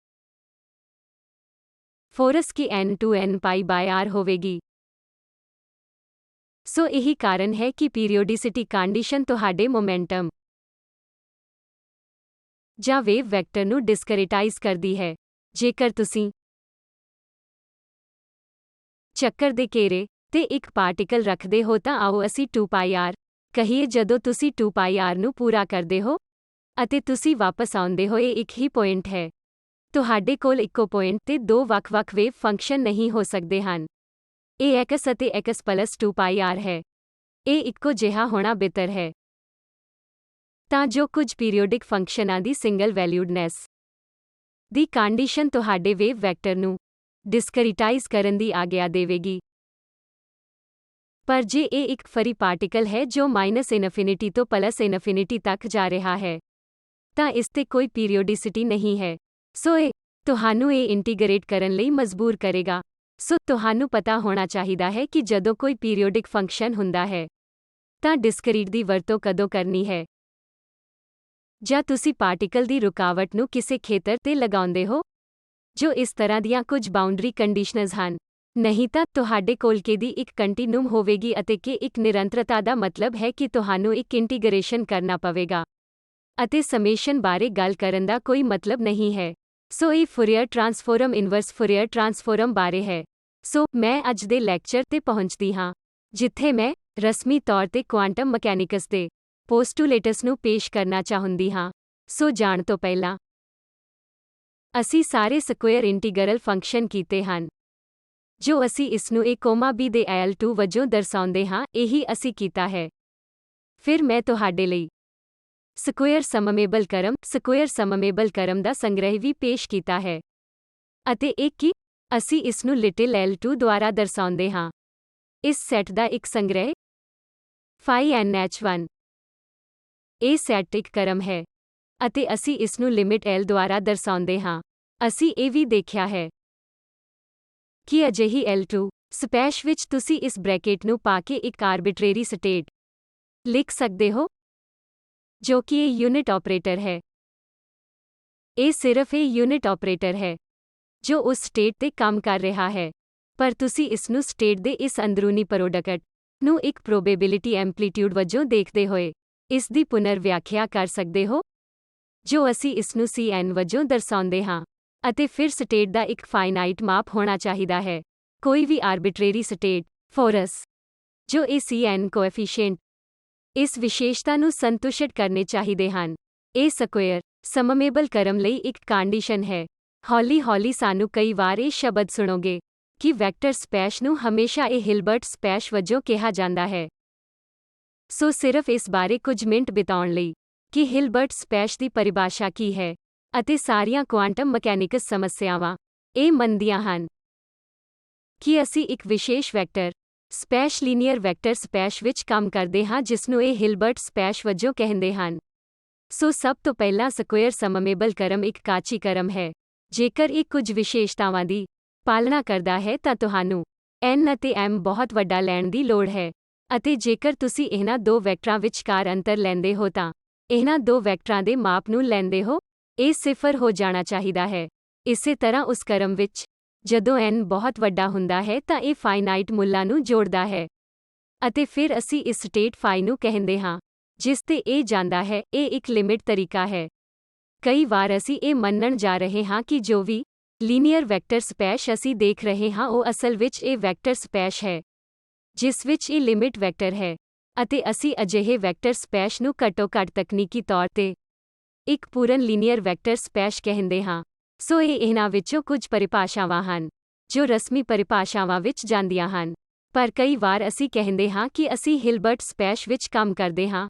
ਫੋਰਸ ਕੀ n 2n ਪਾਈ ਬਾਏ r ਹੋਵੇਗੀ। ਸੋ ਇਹੀ ਕਾਰਨ ਹੈ ਕਿ ਪੀਰੀਓਡਿਸਿਟੀ ਕੰਡੀਸ਼ਨ ਤੁਹਾਡੇ ਮੋਮੈਂਟਮ ਜਾਂ ਵੇਵ ਵੈਕਟਰ ਨੂੰ ਡਿਸਕ੍ਰੀਟਾਈਜ਼ ਕਰਦੀ ਹੈ। ਜੇਕਰ ਤੁਸੀਂ ਚੱਕਰ ਦੇ ਘੇਰੇ ਤੇ ਇੱਕ ਪਾਰਟੀਕਲ ਰੱਖਦੇ ਹੋ ਤਾਂ ਆਓ ਅਸੀਂ 2πr ਕਹੀਏ। ਜਦੋਂ ਤੁਸੀਂ 2πr ਨੂੰ ਪੂਰਾ ਕਰਦੇ ਹੋ ਅਤੇ ਤੁਸੀਂ ਵਾਪਸ ਆਉਂਦੇ ਹੋ, ਇਹ ਇੱਕ ਹੀ ਪੁਆਇੰਟ ਹੈ। ਤੁਹਾਡੇ ਕੋਲ ਇੱਕੋ ਪੁਆਇੰਟ ਤੇ ਦੋ ਵੱਖ-ਵੱਖ ਵੇਵ ਫੰਕਸ਼ਨ ਨਹੀਂ ਹੋ ਸਕਦੇ ਹਨ। ਇਹ x ਅਤੇ x ਪਲਸ 2 ਪਾਈ r ਹੈ। ਇਹ ਇੱਕੋ ਜਿਹਾ ਹੋਣਾ ਬਿਹਤਰ ਹੈ। ਤਾਂ ਜੋ ਕੁਝ ਪੀਰੀਓਡਿਕ ਫੰਕਸ਼ਨਾਂ ਦੀ ਸਿੰਗਲ ਵੈਲਿਊਡਨੈਸ ਦੀ ਕੰਡੀਸ਼ਨ ਤੁਹਾਡੇ ਵੇਵ ਵੈਕਟਰ ਨੂੰ ਡਿਸਕ੍ਰੀਟਾਈਜ਼ ਕਰਨ ਦੀ ਆਗਿਆ ਦੇਵੇਗੀ। ਪਰ ਜੇ ਇਹ ਇੱਕ ਫਰੀ ਪਾਰਟੀਕਲ ਹੈ ਜੋ -ਇਨਫਿਨਿਟੀ ਤੋਂ +ਇਨਫਿਨਿਟੀ ਤੱਕ ਜਾ ਰਿਹਾ ਹੈ, ਤਾਂ ਇਸ ਤੇ ਕੋਈ ਪੀਰੀਓਡਿਸਿਟੀ ਨਹੀਂ ਹੈ। ਸੋ ਇਹ ਤੁਹਾਨੂੰ ਇਹ ਇੰਟੀਗਰੇਟ ਕਰਨ ਲਈ ਮਜਬੂਰ ਕਰੇਗਾ। ਸੋ ਤੁਹਾਨੂੰ ਪਤਾ ਹੋਣਾ ਚਾਹੀਦਾ ਹੈ ਕਿ ਜਦੋਂ ਕੋਈ ਪੀਰੀਓਡਿਕ ਫੰਕਸ਼ਨ ਹੁੰਦਾ ਹੈ, ਤਾਂ ਡਿਸਕਰੀਟ ਦੀ ਵਰਤੋਂ ਕਦੋਂ ਕਰਨੀ ਹੈ। ਜਾਂ ਤੁਸੀਂ ਪਾਰਟੀਕਲ ਦੀ ਰੁਕਾਵਟ ਨੂੰ ਕਿਸੇ ਖੇਤਰ ਤੇ ਲਗਾਉਂਦੇ ਹੋ, ਜੋ ਇਸ ਤਰ੍ਹਾਂ ਦੀਆਂ ਕੁਝ ਬਾਉਂਡਰੀ ਕੰਡੀਸ਼ਨਸ ਹਨ। ਨਹੀਂ ਤਾਂ ਤੁਹਾਡੇ ਕੋਲ k ਦੀ ਇੱਕ ਕੰਟੀਨਿਊਮ ਹੋਵੇਗੀ ਅਤੇ k ਇੱਕ ਨਿਰੰਤਰਤਾ ਦਾ ਮਤਲਬ ਹੈ ਕਿ ਤੁਹਾਨੂੰ ਇੱਕ ਇੰਟੀਗਰੇਸ਼ਨ ਕਰਨਾ ਪਵੇਗਾ ਅਤੇ ਸਮੇਸ਼ਨ ਬਾਰੇ ਗੱਲ ਕਰਨ ਦਾ ਕੋਈ ਮਤਲਬ ਨਹੀਂ ਹੈ। ਸੋ ਇਹ ਫੋਰੀਅਰ ਟ੍ਰਾਂਸਫਾਰਮ ਇਨਵਰਸ ਫੋਰੀਅਰ ਟ੍ਰਾਂਸਫਾਰਮ ਬਾਰੇ ਹੈ। ਸੋ ਮੈਂ ਅੱਜ ਦੇ ਲੈਕਚਰ ਤੇ ਪਹੁੰਚਦੀ ਹਾਂ, ਜਿੱਥੇ ਮੈਂ ਰਸਮੀ ਤੌਰ ਤੇ ਕੁਆਂਟਮ ਮਕੈਨਿਕਸ ਦੇ ਪੋਸਟੂਲੇਟਸ ਨੂੰ ਪੇਸ਼ ਕਰਨਾ ਚਾਹੁੰਦੀ ਹਾਂ। ਸੋ ਜਾਣ ਤੋਂ ਪਹਿਲਾਂ ਅਸੀਂ ਸਾਰੇ ਸਕੁਏਅਰ ਇੰਟੀਗਰਲ ਫੰਕਸ਼ਨ ਕੀਤੇ ਹਨ। ਜੋ ਅਸੀਂ ਇਸ ਨੂੰ a, b ਦੇ l2 ਵਜੋਂ ਦਰਸਾਉਂਦੇ ਹਾਂ, ਇਹੀ ਅਸੀਂ ਕੀਤਾ ਹੈ। ਫਿਰ ਮੈਂ ਤੁਹਾਡੇ ਲਈ ਸਕੁਏਅਰ ਸਮਮੇਬਲ ਕਰਮ ਦਾ ਸੰਗ੍ਰਹਿ ਵੀ ਪੇਸ਼ ਕੀਤਾ ਹੈ। ਅਤੇ ਇਹ ਕਿ ਅਸੀਂ ਇਸ ਨੂੰ ਲਿਟਲ l2 ਦੁਆਰਾ ਦਰਸਾਉਂਦੇ ਹਾਂ। ਇਸ ਸੈੱਟ ਦਾ ਇੱਕ ਸੰਗ੍ਰਹਿ phi nh1 ਇਹ ਸੈੱਟ ਇੱਕ ਕਰਮ ਹੈ ਅਤੇ ਅਸੀਂ ਇਸ ਨੂੰ ਲਿਮਿਟ l ਦੁਆਰਾ ਦਰਸਾਉਂਦੇ ਹਾਂ। ਅਸੀਂ ਇਹ ਵੀ ਦੇਖਿਆ ਹੈ ਕਿ ਅਜਿਹੀ l2 ਸਪੇਸ ਵਿੱਚ ਤੁਸੀਂ ਇਸ ਬ੍ਰੈਕਟ ਨੂੰ ਪਾ ਕੇ ਇੱਕ ਆਰਬਿਟਰੇਰੀ ਸਟੇਟ ਲਿਖ ਸਕਦੇ ਹੋ, ਜੋ ਕਿ ਇਹ ਯੂਨਿਟ ਆਪਰੇਟਰ ਹੈ। ਇਹ ਸਿਰਫ ਇਹ ਯੂਨਿਟ ਆਪਰੇਟਰ ਹੈ ਜੋ ਉਸ ਸਟੇਟ ਤੇ ਕੰਮ ਕਰ ਰਿਹਾ ਹੈ। ਪਰ ਤੁਸੀਂ ਇਸ ਨੂੰ ਸਟੇਟ ਦੇ ਇਸ ਅੰਦਰੂਨੀ ਪ੍ਰੋਡਕਟ ਨੂੰ ਇੱਕ ਪ੍ਰੋਬੇਬਿਲਿਟੀ ਐਂਪਲੀਟਿਊਡ ਵਜੋਂ ਦੇਖਦੇ ਹੋਏ ਇਸ ਦੀ ਪੁਨਰ ਵਿਆਖਿਆ ਕਰ ਸਕਦੇ ਹੋ, ਜੋ ਅਸੀਂ ਇਸ ਨੂੰ Cn ਵਜੋਂ ਦਰਸਾਉਂਦੇ ਹਾਂ। ਅਤੇ ਫਿਰ ਸਟੇਟ ਦਾ ਇੱਕ ਫਾਈਨਾਈਟ ਮਾਪ ਹੋਣਾ ਚਾਹੀਦਾ ਹੈ, ਕੋਈ ਵੀ ਆਰਬਿਟਰੇਰੀ ਸਟੇਟ ਫੋਰਸ, ਜੋ ਇਹ Cn ਕੋਐਫੀਸ਼ੀਐਂਟ ਇਸ ਵਿਸ਼ੇਸ਼ਤਾ ਨੂੰ ਸੰਤੁਸ਼ਟ ਕਰਨੇ ਚਾਹੀਦੇ ਹਨ। ਇਹ ਸਕੁਏਅਰ ਸਮਮੇਬਲ ਕਰਮ ਲਈ ਇੱਕ ਕੰਡੀਸ਼ਨ ਹੈ। ਹੌਲੀ-ਹੌਲੀ ਸਾਨੂੰ ਕਈ ਵਾਰ ਇਹ ਸ਼ਬਦ ਸੁਣੋਗੇ ਕਿ ਵੈਕਟਰ ਸਪੇਸ ਨੂੰ ਹਮੇਸ਼ਾ ਇਹ ਹਿਲਬਰਟ ਸਪੇਸ ਵਜੋਂ ਕਿਹਾ ਜਾਂਦਾ ਹੈ। ਸੋ ਸਿਰਫ ਇਸ ਬਾਰੇ ਕੁਝ ਮਿੰਟ ਬਿਤਾਉਣ ਲਈ ਕਿ ਹਿਲਬਰਟ ਸਪੇਸ ਦੀ ਪਰਿਭਾਸ਼ਾ ਕੀ ਹੈ ਅਤੇ ਸਾਰੀਆਂ ਕੁਆਂਟਮ ਮਕੈਨਿਕਸ ਸਮੱਸਿਆਵਾਂ ਇਹ ਮੰਨਦੀਆਂ ਹਨ ਕਿ ਅਸੀਂ ਇੱਕ ਵਿਸ਼ੇਸ਼ vector space linear vector space ਵਿੱਚ ਕੰਮ ਕਰਦੇ ਹਾਂ, ਜਿਸ ਨੂੰ ਇਹ ਹਿਲਬਰਟ ਸਪੇਸ ਵਜੋਂ ਕਹਿੰਦੇ ਹਨ। ਸੋ ਸਭ ਤੋਂ ਪਹਿਲਾਂ ਸਕੁਏਅਰ ਸਮਮੇਬਲ ਕਰਮ ਇੱਕ ਕਾਚੀ ਕਰਮ ਹੈ। ਜੇਕਰ ਇਹ ਕੁਝ ਵਿਸ਼ੇਸ਼ਤਾਵਾਂ ਦੀ ਪਾਲਣਾ ਕਰਦਾ ਹੈ ਤਾਂ ਤੁਹਾਨੂੰ n ਅਤੇ m ਬਹੁਤ ਵੱਡਾ ਲੈਣ ਦੀ ਲੋੜ ਹੈ। ਅਤੇ ਜੇਕਰ ਤੁਸੀਂ ਇਹਨਾਂ ਦੋ ਵੈਕਟਰਾਂ ਵਿਚਕਾਰ ਅੰਤਰ ਲੈਂਦੇ ਹੋ ਤਾਂ ਇਹਨਾਂ ਦੋ ਵੈਕਟਰਾਂ ਦੇ ਮਾਪ ਨੂੰ ਲੈਂਦੇ ਹੋ, ਇਹ 0 ਹੋ ਜਾਣਾ ਚਾਹੀਦਾ ਹੈ। ਇਸੇ ਤਰ੍ਹਾਂ ਉਸ ਕਰਮ ਵਿੱਚ ਜਦੋਂ n ਬਹੁਤ ਵੱਡਾ ਹੁੰਦਾ ਹੈ ਤਾਂ ਇਹ ਫਾਈਨਾਈਟ ਮੁੱਲਾਂ ਨੂੰ ਜੋੜਦਾ ਹੈ। ਅਤੇ ਫਿਰ ਅਸੀਂ ਇਸ ਸਟੇਟ phi ਨੂੰ ਕਹਿੰਦੇ ਹਾਂ, ਜਿਸ ਤੇ ਇਹ ਜਾਂਦਾ ਹੈ। ਇਹ ਇੱਕ ਲਿਮਿਟ ਤਰੀਕਾ ਹੈ। ਕਈ ਵਾਰ ਅਸੀਂ ਇਹ ਮੰਨਣ ਜਾ ਰਹੇ ਹਾਂ ਕਿ ਜੋ ਵੀ ਲੀਨੀਅਰ ਵੈਕਟਰ ਸਪੇਸ ਅਸੀਂ ਦੇਖ ਰਹੇ ਹਾਂ ਉਹ ਅਸਲ ਵਿੱਚ ਇਹ ਵੈਕਟਰ ਸਪੇਸ ਹੈ, ਜਿਸ ਵਿੱਚ ਇਹ ਲਿਮਿਟ ਵੈਕਟਰ ਹੈ। ਅਤੇ ਅਸੀਂ ਅਜਿਹੇ ਵੈਕਟਰ ਸਪੇਸ ਨੂੰ ਘੱਟੋ-ਘੱਟ ਤਕਨੀਕੀ ਤੌਰ ਤੇ ਇੱਕ ਪੂਰਨ ਲੀਨੀਅਰ ਵੈਕਟਰ ਸਪੇਸ ਕਹਿੰਦੇ ਹਾਂ। ਸੋ ਇਹ ਇਹਨਾਂ ਵਿੱਚੋਂ ਕੁਝ ਪਰਿਭਾਸ਼ਾਵਾਂ ਹਨ ਜੋ ਰਸਮੀ ਪਰਿਭਾਸ਼ਾਵਾਂ ਵਿੱਚ ਜਾਂਦੀਆਂ ਹਨ। ਪਰ ਕਈ ਵਾਰ ਅਸੀਂ ਕਹਿੰਦੇ ਹਾਂ ਕਿ ਅਸੀਂ ਹਿਲਬਰਟ ਸਪੇਸ ਵਿੱਚ ਕੰਮ ਕਰਦੇ ਹਾਂ।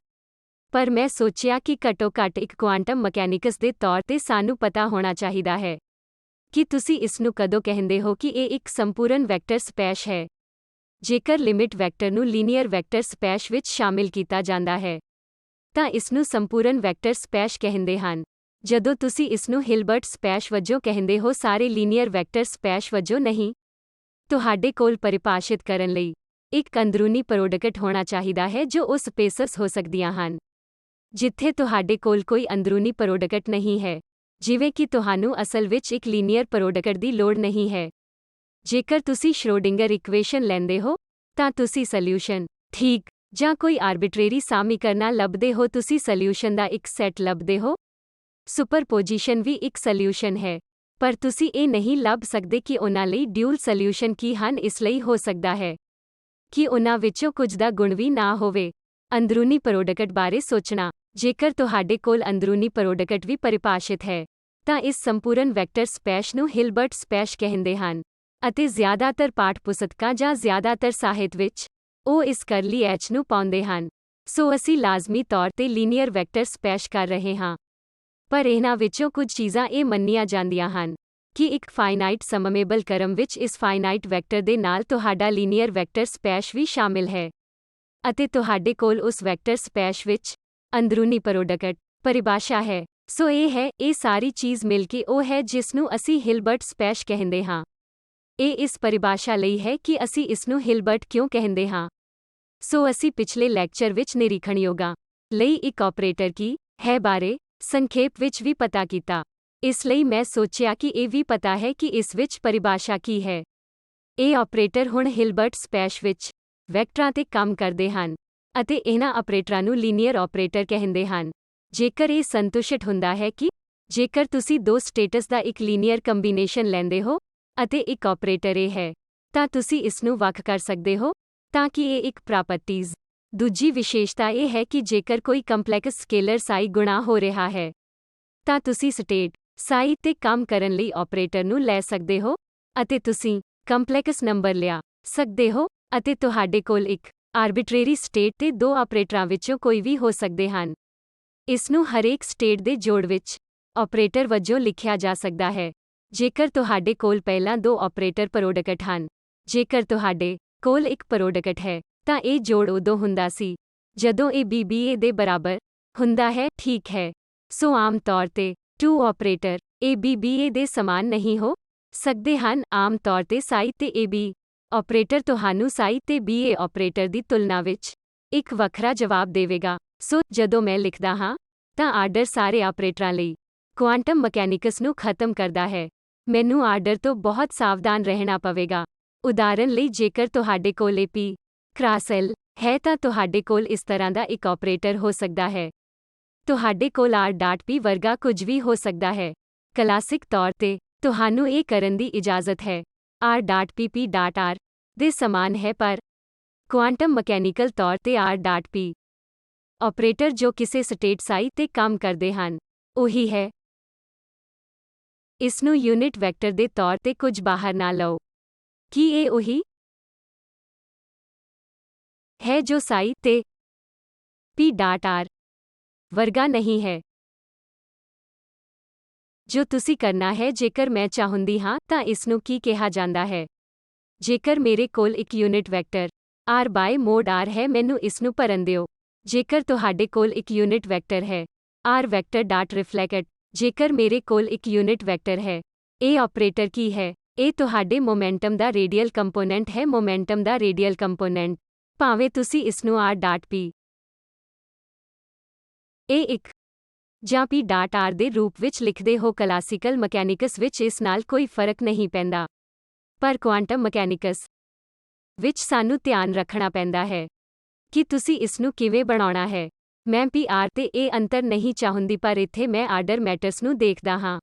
ਪਰ ਮੈਂ ਸੋਚਿਆ ਕਿ ਘੱਟੋ-ਘੱਟ ਇੱਕ ਕੁਆਂਟਮ ਮਕੈਨਿਕਸ ਦੇ ਤੌਰ ਤੇ ਸਾਨੂੰ ਪਤਾ ਹੋਣਾ ਚਾਹੀਦਾ ਹੈ ਕਿ ਤੁਸੀਂ ਇਸ ਨੂੰ ਕਦੋਂ ਕਹਿੰਦੇ ਹੋ ਕਿ ਇਹ ਇੱਕ ਸੰਪੂਰਨ ਵੈਕਟਰ ਸਪੇਸ ਹੈ। ਜੇਕਰ ਲਿਮਿਟ ਵੈਕਟਰ ਨੂੰ ਲੀਨੀਅਰ ਵੈਕਟਰ ਸਪੇਸ ਵਿੱਚ ਸ਼ਾਮਿਲ ਕੀਤਾ ਜਾਂਦਾ ਹੈ, ਤਾਂ ਇਸ ਨੂੰ ਸੰਪੂਰਨ ਵੈਕਟਰ ਸਪੇਸ ਕਹਿੰਦੇ ਹਨ। ਜਦੋਂ ਤੁਸੀਂ ਇਸ ਨੂੰ ਹਿਲਬਰਟ ਸਪੇਸ ਵਜੋਂ ਕਹਿੰਦੇ ਹੋ, ਸਾਰੇ ਲੀਨੀਅਰ ਵੈਕਟਰ ਸਪੇਸ ਵਜੋਂ ਨਹੀਂ। ਤੁਹਾਡੇ ਕੋਲ ਪਰਿਭਾਸ਼ਿਤ ਕਰਨ ਲਈ ਇੱਕ ਅੰਦਰੂਨੀ ਪ੍ਰੋਡਕਟ ਹੋਣਾ ਚਾਹੀਦਾ ਹੈ ਜੋ ਉਹ ਸਪੇਸਸ ਹੋ ਸਕਦੀਆਂ ਹਨ ਜਿੱਥੇ ਤੁਹਾਡੇ ਕੋਲ ਕੋਈ ਅੰਦਰੂਨੀ ਪ੍ਰੋਡਕਟ ਨਹੀਂ ਹੈ, ਜਿਵੇਂ ਕਿ ਤੁਹਾਨੂੰ ਅਸਲ ਵਿੱਚ ਇੱਕ ਲੀਨੀਅਰ ਪ੍ਰੋਡਕਟ ਦੀ ਲੋੜ ਨਹੀਂ ਹੈ। ਜੇਕਰ ਤੁਸੀਂ ਸ਼੍ਰੋਡਿੰਗਰ ਇਕੁਏਸ਼ਨ ਲੈਂਦੇ ਹੋ, ਤਾਂ ਤੁਸੀਂ ਸੋਲਿਊਸ਼ਨ ਠੀਕ ਜਾਂ ਕੋਈ ਆਰਬਿਟਰੇਰੀ ਸਮੀਕਰਨ ਲੱਭਦੇ ਹੋ। ਤੁਸੀਂ ਸੋਲਿਊਸ਼ਨ ਦਾ ਇੱਕ ਸੈੱਟ ਲੱਭਦੇ ਹੋ। ਸੁਪਰਪੋਜੀਸ਼ਨ ਵੀ ਇੱਕ ਸੋਲਿਊਸ਼ਨ ਹੈ, ਪਰ ਤੁਸੀਂ ਇਹ ਨਹੀਂ ਲੱਭ ਸਕਦੇ ਕਿ ਉਹਨਾਂ ਲਈ ਡਿਊਲ ਸੋਲਿਊਸ਼ਨ ਕੀ ਹਨ। ਇਸ ਲਈ ਹੋ ਸਕਦਾ ਹੈ ਕਿ ਉਹਨਾਂ ਵਿੱਚੋਂ ਕੁਝ ਦਾ ਗੁਣ ਵੀ ਨਾ ਹੋਵੇ। ਅੰਦਰੂਨੀ ਪ੍ਰੋਡਕਟ ਬਾਰੇ ਸੋਚਣਾ। ਜੇਕਰ ਤੁਹਾਡੇ ਕੋਲ ਅੰਦਰੂਨੀ ਪ੍ਰੋਡਕਟ ਵੀ ਪਰਿਭਾਸ਼ਿਤ ਹੈ, ਤਾਂ ਇਸ ਸੰਪੂਰਨ ਵੈਕਟਰ ਸਪੇਸ ਨੂੰ ਹਿਲਬਰਟ ਸਪੇਸ ਕਹਿੰਦੇ ਹਨ ਅਤੇ ਜ਼ਿਆਦਾਤਰ ਪਾਠ ਪੁਸਤਕਾਂ ਜਾਂ ਜ਼ਿਆਦਾਤਰ ਸਾਹਿਤ ਵਿੱਚ ਉਹ ਇਸ ਕਰਲੀ ਐਚ ਨੂੰ ਪਾਉਂਦੇ ਹਨ। ਸੋ ਅਸੀਂ ਲਾਜ਼ਮੀ ਤੌਰ ਤੇ ਲੀਨੀਅਰ ਵੈਕਟਰ ਸਪੇਸ ਕਰ ਰਹੇ ਹਾਂ। ਪਰ ਇਹਨਾਂ ਵਿੱਚੋਂ ਕੁਝ ਚੀਜ਼ਾਂ ਇਹ ਮੰਨੀਆਂ ਜਾਂਦੀਆਂ ਹਨ ਕਿ ਇੱਕ ਫਾਈਨਾਈਟ ਸਮਮੇਬਲ ਕ੍ਰਮ ਵਿੱਚ ਇਸ ਫਾਈਨਾਈਟ ਵੈਕਟਰ ਦੇ ਨਾਲ ਤੁਹਾਡਾ ਲੀਨੀਅਰ ਵੈਕਟਰ ਸਪੇਸ ਵੀ ਸ਼ਾਮਿਲ ਹੈ ਅਤੇ ਤੁਹਾਡੇ ਕੋਲ ਉਸ ਵੈਕਟਰ ਸਪੇਸ ਵਿੱਚ ਅੰਦਰੂਨੀ ਪ੍ਰੋਡਕਟ ਪਰਿਭਾਸ਼ਾ ਹੈ। ਸੋ ਇਹ ਸਾਰੀ ਚੀਜ਼ ਮਿਲ ਕੇ ਉਹ ਹੈ ਜਿਸ ਨੂੰ ਅਸੀਂ ਹਿਲਬਰਟ ਸਪੇਸ ਕਹਿੰਦੇ ਹਾਂ। ਇਹ ਇਸ ਪਰਿਭਾਸ਼ਾ ਲਈ ਹੈ ਕਿ ਅਸੀਂ ਇਸ ਨੂੰ ਹਿਲਬਰਟ ਕਿਉਂ ਕਹਿੰਦੇ ਹਾਂ। ਸੋ ਅਸੀਂ ਪਿਛਲੇ ਲੈਕਚਰ ਵਿੱਚ ਨਿਰੀਖਣਯੋਗਾਂ ਲਈ ਇੱਕ ਆਪਰੇਟਰ ਕੀ ਹੈ ਬਾਰੇ ਸੰਖੇਪ ਵਿੱਚ ਵੀ ਪਤਾ ਕੀਤਾ। ਇਸ ਲਈ ਮੈਂ ਸੋਚਿਆ ਕਿ ਇਹ ਵੀ ਪਤਾ ਹੈ ਕਿ ਇਸ ਵਿੱਚ ਪਰਿਭਾਸ਼ਾ ਕੀ ਹੈ। ਇਹ ਆਪਰੇਟਰ ਹੁਣ ਹਿਲਬਰਟ ਸਪੇਸ ਵਿੱਚ ਵੈਕਟਰਾਂ ਤੇ ਕੰਮ ਕਰਦੇ ਹਨ ਅਤੇ ਇਹਨਾਂ ਆਪਰੇਟਰਾਂ ਨੂੰ ਲੀਨੀਅਰ ਆਪਰੇਟਰ ਕਹਿੰਦੇ ਹਨ। ਜੇਕਰ ਇਹ ਸੰਤੁਸ਼ਟ ਹੁੰਦਾ ਹੈ ਕਿ ਜੇਕਰ ਤੁਸੀਂ ਦੋ ਸਟੇਟਸ ਦਾ ਇੱਕ ਲੀਨੀਅਰ ਕੰਬੀਨੇਸ਼ਨ ਲੈਂਦੇ ਹੋ ਅਤੇ ਇੱਕ ਆਪਰੇਟਰ ਇਹ ਹੈ ਤਾਂ ਤੁਸੀਂ ਇਸ ਨੂੰ ਵੱਖ ਕਰ ਸਕਦੇ ਹੋ ਤਾਂ ਕਿ ਇਹ ਇੱਕ ਪ੍ਰਾਪਰਟੀਜ਼। ਦੂਜੀ ਵਿਸ਼ੇਸ਼ਤਾ ਇਹ ਹੈ ਕਿ ਜੇਕਰ ਕੋਈ ਕੰਪਲੈਕਸ ਸਕੇਲਰ ਸਾਈ ਗੁਣਾ ਹੋ ਰਿਹਾ ਹੈ ਤਾਂ ਤੁਸੀਂ ਸਟੇਟ ਸਾਈ ਤੇ ਕੰਮ ਕਰਨ ਲਈ ਆਪਰੇਟਰ ਨੂੰ ਲੈ ਸਕਦੇ ਹੋ ਅਤੇ ਤੁਸੀਂ ਕੰਪਲੈਕਸ ਨੰਬਰ ਲਿਆ ਸਕਦੇ ਹੋ ਅਤੇ ਤੁਹਾਡੇ ਕੋਲ ਇੱਕ ਆਰਬਿਟਰੇਰੀ ਸਟੇਟ ਤੇ ਦੋ ਆਪਰੇਟਰਾਂ ਵਿੱਚੋਂ ਕੋਈ ਵੀ ਹੋ ਸਕਦੇ ਹਨ। ਇਸ ਨੂੰ ਹਰੇਕ ਸਟੇਟ ਦੇ ਜੋੜ ਵਿੱਚ ਆਪਰੇਟਰ ਵਜੋਂ ਲਿਖਿਆ ਜਾ ਸਕਦਾ ਹੈ। ਜੇਕਰ ਤੁਹਾਡੇ ਕੋਲ ਪਹਿਲਾਂ ਦੋ ਆਪਰੇਟਰ ਪ੍ਰੋਡਕਟ ਹਨ, ਜੇਕਰ ਤੁਹਾਡੇ ਕੋਲ ਇੱਕ ਪ੍ਰੋਡਕਟ ਹੈ ਤਾਂ ਇਹ ਜੋੜ ਉਦੋਂ ਹੁੰਦਾ ਸੀ ਜਦੋਂ ਇਹ BBA ਦੇ ਬਰਾਬਰ ਹੁੰਦਾ ਹੈ, ਠੀਕ ਹੈ। ਸੋ ਆਮ ਤੌਰ ਤੇ ਟੂ ਆਪਰੇਟਰ A BBA ਦੇ ਸਮਾਨ ਨਹੀਂ ਹੋ ਸਕਦੇ ਹਨ। ਆਮ ਤੌਰ ਤੇ ਸਾਈ ਤੇ AB ਆਪਰੇਟਰ ਤੁਹਾਨੂੰ ਸਾਈ ਤੇ BA ਆਪਰੇਟਰ ਦੀ ਤੁਲਨਾ ਵਿੱਚ ਇੱਕ ਵੱਖਰਾ ਜਵਾਬ ਦੇਵੇਗਾ। ਸੋ ਜਦੋਂ ਮੈਂ ਲਿਖਦਾ ਹਾਂ ਤਾਂ ਆਰਡਰ ਸਾਰੇ ਆਪਰੇਟਰਾਂ ਲਈ ਕੁਆਂਟਮ ਮਕੈਨਿਕਸ ਨੂੰ ਖਤਮ ਕਰਦਾ ਹੈ। ਮੈਨੂੰ ਆਰਡਰ ਤੋਂ ਬਹੁਤ ਸਾਵਧਾਨ ਰਹਿਣਾ ਪਵੇਗਾ। ਉਦਾਹਰਨ ਲਈ ਜੇਕਰ ਤੁਹਾਡੇ ਕੋਲ AP ਕ੍ਰਾਸ L ਹੈ ਤਾਂ ਤੁਹਾਡੇ ਕੋਲ ਇਸ ਤਰ੍ਹਾਂ ਦਾ ਇੱਕ ਆਪਰੇਟਰ ਹੋ ਸਕਦਾ ਹੈ। ਤੁਹਾਡੇ ਕੋਲ R.P ਵਰਗਾ ਕੁਝ ਵੀ ਹੋ ਸਕਦਾ ਹੈ। ਕਲਾਸਿਕ ਤੌਰ ਤੇ ਤੁਹਾਨੂੰ ਇਹ ਕਰਨ ਦੀ ਇਜਾਜ਼ਤ ਹੈ R.P P.R ਦੇ ਸਮਾਨ ਹੈ, ਪਰ ਕੁਆਂਟਮ ਮਕੈਨੀਕਲ ਤੌਰ ਤੇ R.P ਆਪਰੇਟਰ ਜੋ ਕਿਸੇ ਸਟੇਟ ਸਾਈ ਤੇ ਕੰਮ ਕਰਦੇ ਹਨ ਉਹੀ ਹੈ। ਇਸ ਨੂੰ ਯੂਨਿਟ ਵੈਕਟਰ ਦੇ ਤੌਰ ਤੇ ਕੁਝ ਬਾਹਰ ਨਾ ਲਓ। ਕੀ ਇਹ ਉਹੀ ਹੈ ਜੋ ਸਾਈ ਤੇ P.R ਵਰਗਾ ਨਹੀਂ ਹੈ? ਜੋ ਤੁਸੀਂ ਕਰਨਾ ਹੈ, ਜੇਕਰ ਮੈਂ ਚਾਹੁੰਦੀ ਹਾਂ ਤਾਂ ਇਸ ਨੂੰ ਕੀ ਕਿਹਾ ਜਾਂਦਾ ਹੈ। ਜੇਕਰ ਮੇਰੇ ਕੋਲ ਇੱਕ ਯੂਨਿਟ ਵੈਕਟਰ R ਬਾਈ ਮੋਡ R ਹੈ, ਮੈਨੂੰ ਇਸ ਨੂੰ ਭਰਨ ਦਿਓ। ਜੇਕਰ ਤੁਹਾਡੇ ਕੋਲ ਇੱਕ ਯੂਨਿਟ ਵੈਕਟਰ ਹੈ R ਵੈਕਟਰ ਡਾਟ ਰਿਫਲੈਕਟ, ਜੇਕਰ ਮੇਰੇ ਕੋਲ ਇੱਕ ਯੂਨਿਟ ਵੈਕਟਰ ਹੈ, ਇਹ ਆਪਰੇਟਰ ਕੀ ਹੈ? ਇਹ ਤੁਹਾਡੇ ਮੋਮੈਂਟਮ ਦਾ ਰੇਡੀਅਲ ਕੰਪੋਨੈਂਟ ਹੈ। ਮੋਮੈਂਟਮ ਦਾ ਰੇਡੀਅਲ ਕੰਪੋਨੈਂਟ, ਭਾਵੇਂ ਤੁਸੀਂ ਇਸ ਨੂੰ R.P A1 ਜਾਂ P.R ਦੇ ਰੂਪ ਵਿੱਚ ਲਿਖਦੇ ਹੋ, ਕਲਾਸੀਕਲ ਮਕੈਨਿਕਸ ਵਿੱਚ ਇਸ ਨਾਲ ਕੋਈ ਫਰਕ ਨਹੀਂ ਪੈਂਦਾ। ਪਰ ਕੁਆਂਟਮ ਮਕੈਨਿਕਸ ਵਿੱਚ ਸਾਨੂੰ ਧਿਆਨ ਰੱਖਣਾ ਪੈਂਦਾ ਹੈ ਕਿ ਤੁਸੀਂ ਇਸ ਨੂੰ ਕਿਵੇਂ ਬਣਾਉਣਾ ਹੈ। ਮੈਂ PR ਤੇ ਇਹ ਅੰਤਰ ਨਹੀਂ ਚਾਹੁੰਦੀ, ਪਰ ਇੱਥੇ ਮੈਂ ਆਰਡਰ ਮੈਟਰਸ ਨੂੰ ਦੇਖਦਾ ਹਾਂ।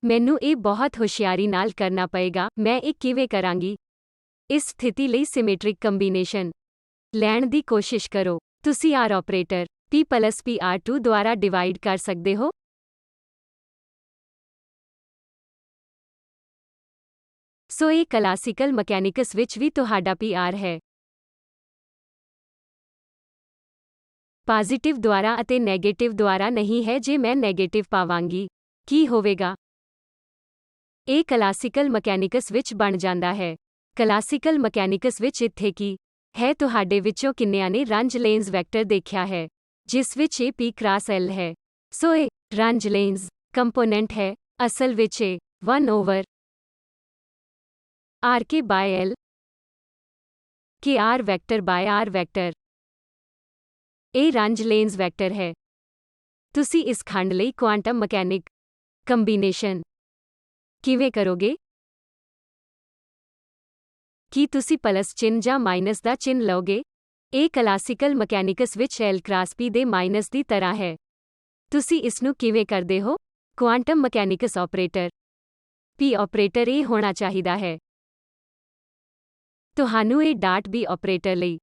ਮੈਨੂੰ ਇਹ ਬਹੁਤ ਹੁਸ਼ਿਆਰੀ ਨਾਲ ਕਰਨਾ ਪਏਗਾ। ਮੈਂ ਇਹ ਕਿਵੇਂ ਕਰਾਂਗੀ? ਇਸ ਸਥਿਤੀ ਲਈ ਸਿਮੈਟ੍ਰਿਕ ਕੰਬੀਨੇਸ਼ਨ ਲੈਣ ਦੀ ਕੋਸ਼ਿਸ਼ ਕਰੋ। ਤੁਸੀਂ R ਆਪਰੇਟਰ P + PR2 ਦੁਆਰਾ ਡਿਵਾਈਡ ਕਰ ਸਕਦੇ ਹੋ। ਸੋ ਇਹ ਕਲਾਸੀਕਲ ਮਕੈਨਿਕਸ ਵਿੱਚ ਵੀ ਤੁਹਾਡਾ PR ਹੈ। ਪੋਜ਼ਿਟਿਵ ਦੁਆਰਾ ਅਤੇ ਨੈਗੇਟਿਵ ਦੁਆਰਾ ਨਹੀਂ ਹੈ। ਜੇ ਮੈਂ ਨੈਗੇਟਿਵ ਪਾਵਾਂਗੀ, ਕੀ ਹੋਵੇਗਾ? ਇਹ ਕਲਾਸੀਕਲ ਮਕੈਨਿਕਸ ਵਿੱਚ ਬਣ ਜਾਂਦਾ ਹੈ। ਕਲਾਸੀਕਲ ਮਕੈਨਿਕਸ ਵਿੱਚ ਇੱਥੇ ਕੀ ਹੈ? ਤੁਹਾਡੇ ਵਿੱਚੋਂ ਕਿੰਨਿਆਂ ਨੇ ਰੰਜ-ਲੇਨਜ਼ ਵੈਕਟਰ ਦੇਖਿਆ ਹੈ, ਜਿਸ ਵਿੱਚ ਇਹ P ਕ੍ਰਾਸ L ਹੈ? ਸੋ ਇਹ ਰੰਜ-ਲੇਨਜ਼ ਕੰਪੋਨੈਂਟ ਹੈ। ਅਸਲ ਵਿੱਚ ਇਹ 1/r K ਬਾਈ L K R ਵੈਕਟਰ ਬਾਈ R ਵੈਕਟਰ। ਇਹ ਰੰਜ-ਲੇਨਜ਼ ਵੈਕਟਰ ਹੈ। ਤੁਸੀਂ ਇਸ ਖੰਡ ਲਈ ਕੁਆਂਟਮ ਮਕੈਨਿਕ ਕੰਬੀਨੇਸ਼ਨ ਕਿਵੇਂ ਕਰੋਗੇ? ਕੀ ਤੁਸੀਂ ਪਲਸ ਚਿੰਨ੍ਹ ਜਾਂ ਮਾਈਨਸ ਦਾ ਚਿੰਨ੍ਹ ਲਓਗੇ? ਇਹ ਕਲਾਸੀਕਲ ਮਕੈਨਿਕਸ ਵਿੱਚ L ਕ੍ਰਾਸ P ਦੇ ਮਾਈਨਸ ਦੀ ਤਰ੍ਹਾਂ ਹੈ। ਤੁਸੀਂ ਇਸ ਨੂੰ ਕਿਵੇਂ ਕਰਦੇ ਹੋ? Quantum mechanics operator P operator ਇਹ ਹੋਣਾ ਚਾਹੀਦਾ ਹੈ। ਤੁਹਾਨੂੰ ਇਹ .B ਆਪਰੇਟਰ ਲਈ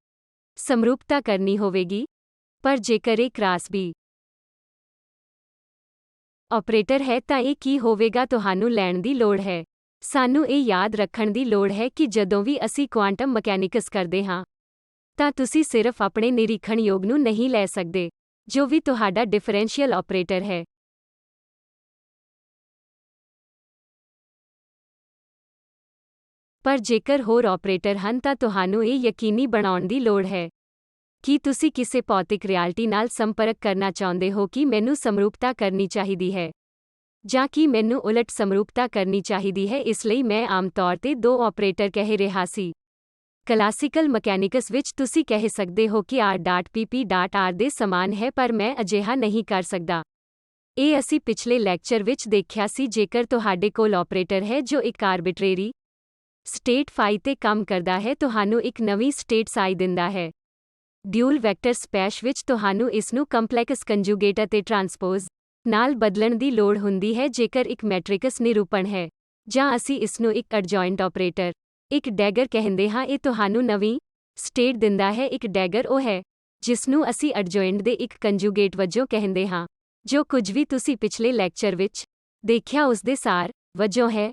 ਸਮਰੂਪਤਾ ਕਰਨੀ ਹੋਵੇਗੀ, ਪਰ ਜੇਕਰ ਇਹ ਕ੍ਰਾਸ B ਆਪਰੇਟਰ ਹੈ ਤਾਂ ਇਹ ਕੀ ਹੋਵੇਗਾ ਤੁਹਾਨੂੰ ਲੈਣ ਦੀ ਲੋੜ ਹੈ। ਸਾਨੂੰ ਇਹ ਯਾਦ ਰੱਖਣ ਦੀ ਲੋੜ ਹੈ ਕਿ ਜਦੋਂ ਵੀ ਅਸੀਂ ਕੁਆਂਟਮ ਮਕੈਨਿਕਸ ਕਰਦੇ ਹਾਂ ਤਾਂ ਤੁਸੀਂ ਸਿਰਫ ਆਪਣੇ ਨਿਰੀਖਣਯੋਗ ਨੂੰ ਨਹੀਂ ਲੈ ਸਕਦੇ, ਜੋ ਵੀ ਤੁਹਾਡਾ ਡਿਫਰੈਂਸ਼ੀਅਲ ਆਪਰੇਟਰ ਹੈ। ਪਰ ਜੇਕਰ ਹੋਰ ਆਪਰੇਟਰ ਹਨ ਤਾਂ ਤੁਹਾਨੂੰ ਇਹ ਯਕੀਨੀ ਬਣਾਉਣ ਦੀ ਲੋੜ ਹੈ ਕਿ ਤੁਸੀਂ ਕਿਸੇ ਭੌਤਿਕ ਰਿਐਲਿਟੀ ਨਾਲ ਸੰਪਰਕ ਕਰਨਾ ਚਾਹੁੰਦੇ ਹੋ ਕਿ ਮੈਨੂੰ ਸਮਰੂਪਤਾ ਕਰਨੀ ਚਾਹੀਦੀ ਹੈ ਜਾਂ ਕਿ ਮੈਨੂੰ ਉਲਟ ਸਮਰੂਪਤਾ ਕਰਨੀ ਚਾਹੀਦੀ ਹੈ। ਇਸ ਲਈ ਮੈਂ ਆਮ ਤੌਰ ਤੇ ਦੋ ਆਪਰੇਟਰ ਕਹਿ ਰਿਹਾ ਸੀ। ਕਲਾਸੀਕਲ ਮਕੈਨਿਕਸ ਵਿੱਚ ਤੁਸੀਂ ਕਹਿ ਸਕਦੇ ਹੋ ਕਿ r.pp.r ਦੇ ਸਮਾਨ ਹੈ, ਪਰ ਮੈਂ ਅਜਿਹਾ ਨਹੀਂ ਕਰ ਸਕਦਾ। ਇਹ ਅਸੀਂ ਪਿਛਲੇ ਲੈਕਚਰ ਵਿੱਚ ਦੇਖਿਆ ਸੀ। ਜੇਕਰ ਤੁਹਾਡੇ ਕੋਲ ਆਪਰੇਟਰ ਹੈ ਜੋ ਇੱਕ ਆਰਬਿਟਰੇਰੀ ਸਟੇਟ ਫਾਈ ਤੇ ਕੰਮ ਕਰਦਾ ਹੈ, ਤੁਹਾਨੂੰ ਇੱਕ ਨਵੀਂ ਸਟੇਟ ਸਾਈ ਦਿੰਦਾ ਹੈ। ਡਿਊਲ ਵੈਕਟਰ ਸਪੇਸ ਵਿੱਚ ਤੁਹਾਨੂੰ ਇਸ ਨੂੰ ਕੰਪਲੈਕਸ ਕੰਜੂਗੇਟ ਅਤੇ ਟਰਾਂਸਪੋਜ਼ ਨਾਲ ਬਦਲਣ ਦੀ ਲੋੜ ਹੁੰਦੀ ਹੈ ਜੇਕਰ ਇੱਕ ਮੈਟ੍ਰਿਕਸ ਨਿਰੂਪਣ ਹੈ, ਜਾਂ ਅਸੀਂ ਇਸ ਨੂੰ ਇੱਕ ਅਡਜੋਇੰਟ ਆਪਰੇਟਰ, ਇੱਕ ਡੈਗਰ ਕਹਿੰਦੇ ਹਾਂ। ਇਹ ਤੁਹਾਨੂੰ ਨਵੀਂ ਸਟੇਟ ਦਿੰਦਾ ਹੈ। ਇੱਕ ਡੈਗਰ ਉਹ ਹੈ ਜਿਸ ਨੂੰ ਅਸੀਂ ਅਡਜੋਇੰਟ ਦੇ ਇੱਕ ਕੰਜੂਗੇਟ ਵਜੋਂ ਕਹਿੰਦੇ ਹਾਂ। ਜੋ ਕੁਝ ਵੀ ਤੁਸੀਂ ਪਿਛਲੇ ਲੈਕਚਰ ਵਿੱਚ ਦੇਖਿਆ ਉਸ ਦੇ ਸਾਰ ਵਜੋਂ ਹੈ।